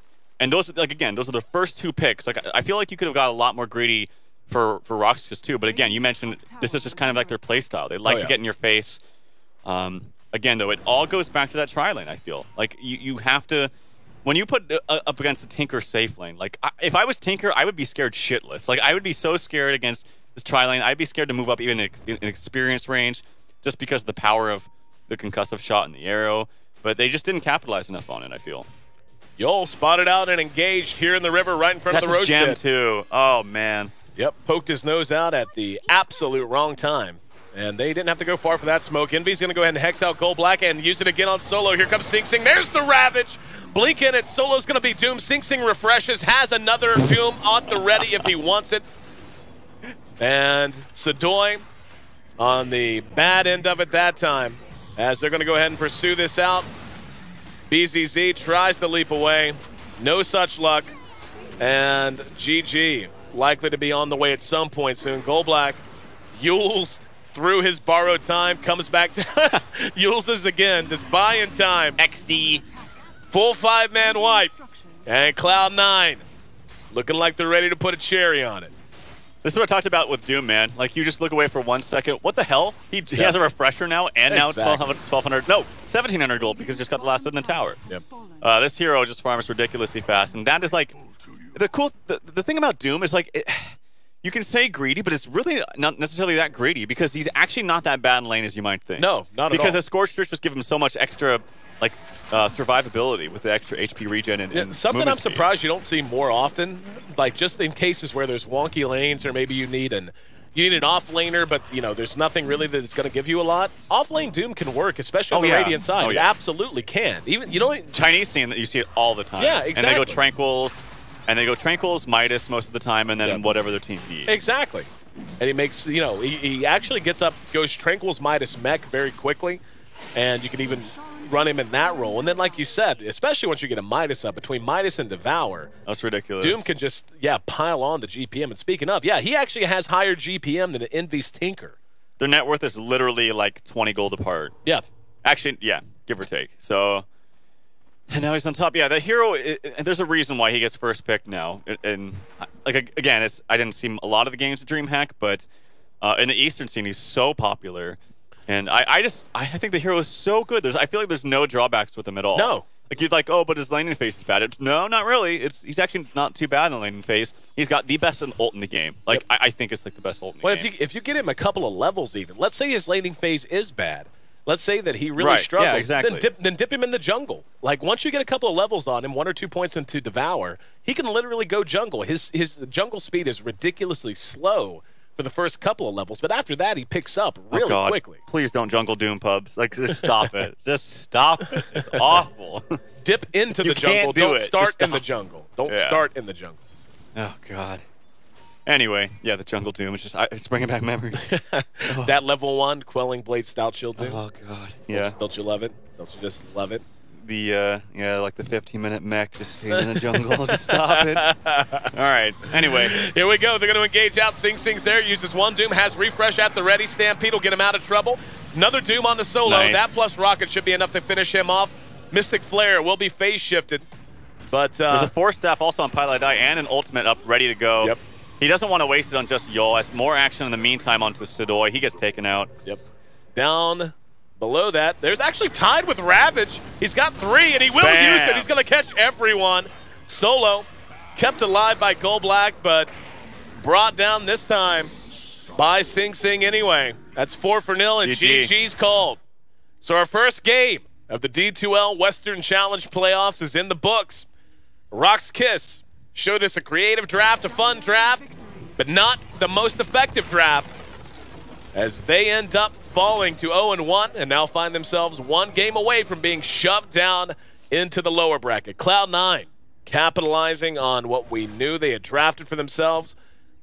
And those, like, again, those are the first 2 picks. Like, I feel like you could have got a lot more greedy for Rox Kiss too, but again, you mentioned this is just kind of like their play style. They like to get in your face. Again, though, it all goes back to that tri lane. I feel like you have to, when you put up against a Tinker safe lane. Like if I was Tinker, I would be scared shitless. Like I would be so scared against this tri lane. I'd be scared to move up even in experience range, just because of the power of the concussive shot and the arrow. But they just didn't capitalize enough on it, I feel. Yol spotted out and engaged here in the river right in front of the roach gem pit. too. Oh, man. Yep, poked his nose out at the absolute wrong time. And they didn't have to go far for that smoke. Envy's going to go ahead and hex out Gold Black and use it again on Solo. Here comes Sing Sing. There's the Ravage. Blink in it. Solo's going to be doomed. Sing Sing refreshes, has another Doom on the ready if he wants it. And Sadoy on the bad end of it that time, as they're going to go ahead and pursue this out. BZZ tries to leap away. No such luck. And GG likely to be on the way at some point soon. Gold Black Yules through his borrowed time, comes back. Yules again, just buying time. XD. Full 5-man wipe. And Cloud9 looking like they're ready to put a cherry on it. This is what I talked about with Doom, man. Like, you just look away for 1 second. What the hell? He has a refresher now, and now Exactly. 1,200, no, 1,700 gold because he just got the last one in the tower. Yep. This hero just farms ridiculously fast, and that is like the thing about Doom is like you can say greedy, but it's really not necessarily that greedy because he's actually not that bad in lane as you might think. No, not at all. Because the Scorched Earth just give him so much extra like survivability with the extra HP regen and something I'm movement speed. surprised you don't see more often, like just in cases where there's wonky lanes or maybe you need an off laner, but you know there's nothing really that's going to give you a lot. Off lane Doom can work, especially on the Radiant side. It absolutely can. Even Chinese scene that you see it all the time. Yeah, exactly. And they go Tranquils, Midas most of the time, and then whatever their team needs. Exactly. And he makes, he actually gets up, goes Tranquil's Midas mech very quickly, and you can even run him in that role. And then, like you said, especially once you get a Midas up, between Midas and Devour, that's ridiculous. Doom can just, pile on the GPM. And speaking of, he actually has higher GPM than Envy's Tinker. Their net worth is literally like 20 gold apart. Yeah. Actually, yeah, give or take. So, and now he's on top. Yeah, the hero, there's a reason why he gets first pick now. And, like, again, I didn't see a lot of the games with DreamHack, but in the Eastern scene, he's so popular. And I think the hero is so good. I feel like there's no drawbacks with him at all. No. Like, you'd like, oh, but his laning phase is bad. No, not really. He's actually not too bad in the laning phase. He's got the best ult in the game. Like, I think it's like the best ult in the game. Well, if you get him a couple of levels even, let's say his laning phase is bad. Let's say that he really struggles. Yeah, exactly. Then dip him in the jungle. Like, once you get a couple of levels on him, 1 or 2 points into Devour, he can literally go jungle. His jungle speed is ridiculously slow for the first couple of levels, but after that, he picks up really quickly. Please don't jungle Doom pubs. Like, just stop it. Just stop it. It's awful. Dip into the jungle. Don't start in the jungle. Don't start in the jungle. Oh, God. Anyway, yeah, the jungle Doom. It's bringing back memories. That level 1 Quelling Blade Stout Shield Doom. Oh, God. Yeah. Don't you love it? Don't you just love it? Like the 15-minute mech just staying in the jungle. Just stop it. All right. Anyway. Here we go. They're going to engage out. Sing Sing's there. Uses 1 Doom. Has refresh at the ready. Stampede will get him out of trouble. Another Doom on the solo. Nice. That plus Rocket should be enough to finish him off. Mystic Flare will be phase shifted. But there's a Force Staff also on Pilot Die and an ultimate up ready to go. Yep. He doesn't want to waste it on just Yol. Has more action in the meantime onto Sadoy. He gets taken out. Yep. Down below that, there's actually tied with Ravage. He's got 3, and he will use it. He's going to catch everyone. Solo kept alive by Gold Black, but brought down this time by Sing Sing anyway. That's 4-0, and GG's called. So our first game of the D2L Western Challenge playoffs is in the books. Rox Kiss showed us a creative draft, a fun draft, but not the most effective draft, as they end up falling to 0-1 and now find themselves 1 game away from being shoved down into the lower bracket. Cloud9 capitalizing on what we knew they had drafted for themselves.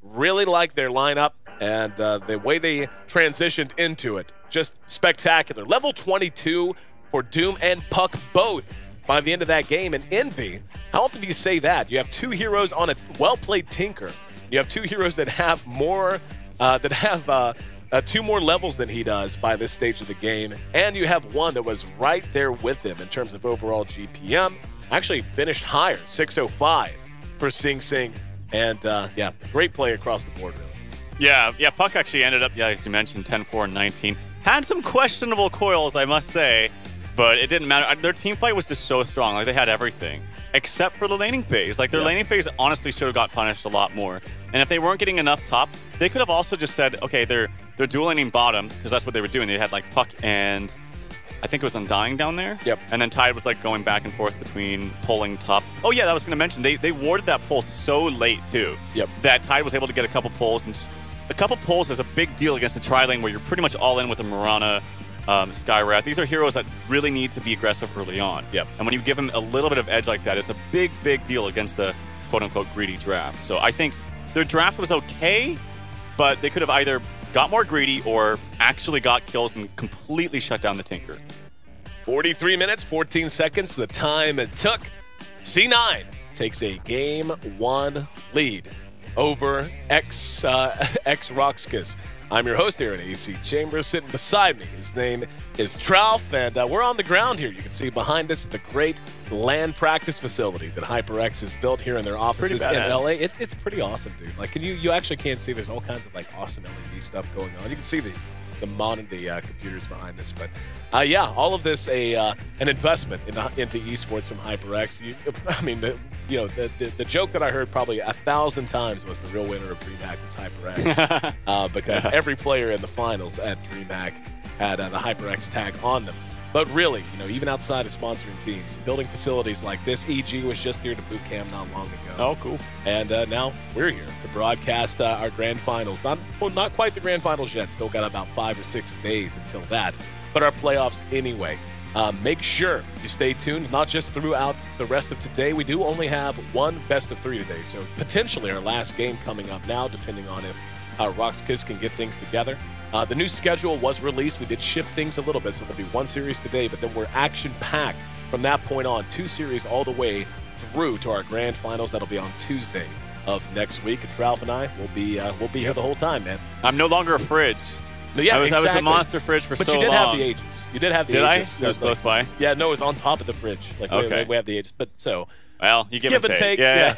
Really like their lineup and the way they transitioned into it. Just spectacular. Level 22 for Doom and Puck both by the end of that game. And Envy, how often do you say that? You have 2 heroes on a well-played Tinker. You have 2 heroes that have more, 2 more levels than he does by this stage of the game. And you have one that was right there with him in terms of overall GPM. Actually finished higher, 605 for Sing Sing. And, great play across the board, really. Yeah, Puck actually ended up, as you mentioned, 10-4 and 19. Had some questionable coils, I must say, but it didn't matter. Their team fight was just so strong. Like, they had everything, except for the laning phase. Like, their laning phase honestly should have got punished a lot more. And if they weren't getting enough top, they could have also just said, okay, they're dual laning bottom, because that's what they were doing. They had, like, Puck and I think it was Undying down there. Yep. And then Tide was like going back and forth between pulling top. Oh yeah, that was going to mention they warded that pull so late too. Yep. That Tide was able to get a couple pulls, and just a couple pulls is a big deal against the tri lane where you're pretty much all in with the Mirana, Skywrath. These are heroes that really need to be aggressive early on. Yep. And when you give them a little bit of edge like that, it's a big deal against the quote-unquote greedy draft. So I think their draft was okay, but they could have either got more greedy or actually got kills and completely shut down the Tinker. 43 minutes, 14 seconds, the time it took. C9 takes a Game 1 lead over ex-RoX.KIS. I'm your host here at AC Chambers. Sitting beside me, his name is Tralf, and we're on the ground here. You can see behind us the great land practice facility that HyperX has built here in their offices in LA. It's pretty awesome, dude. Like, you actually can't see. There's all kinds of like awesome LED stuff going on. You can see the computers behind us, but yeah, all of this an investment into esports from HyperX. I mean, the joke that I heard probably 1,000 times was the real winner of DreamHack was HyperX, because every player in the finals at DreamHack had the HyperX tag on them. But really, even outside of sponsoring teams, building facilities like this, EG was just here to boot camp not long ago. Oh, cool. And now we're here to broadcast our grand finals. Not quite the grand finals yet. Still got about 5 or 6 days until that. But our playoffs anyway. Make sure you stay tuned, not just throughout the rest of today. We do only have one best of 3 today, so potentially our last game coming up now, depending on if Rox Kiss can get things together. The new schedule was released. We did shift things a little bit, so there'll be 1 series today, but then we're action-packed from that point on. 2 series all the way through to our grand finals. That'll be on Tuesday of next week. And Ralph and I will be here the whole time, man. I'm no longer a fridge. No, yeah, I was exactly. the monster fridge for so long. But you did have the ages. You did have the ages. Did I? It was close by? Yeah, no, it was on top of the fridge. Like, okay. we have the ages. But so... Well, you give and take. Yeah.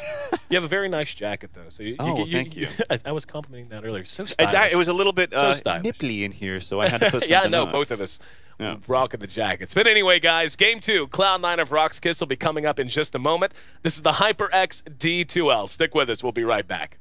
You have a very nice jacket, though. So thank you. I was complimenting that earlier. So stylish. It was a little bit so nipply in here, so I had to put something yeah, I know. on. Both of us rocking the jackets. But anyway, guys, Game 2, Cloud9 of Rox Kiss will be coming up in just a moment. This is the HyperX D2L. Stick with us. We'll be right back.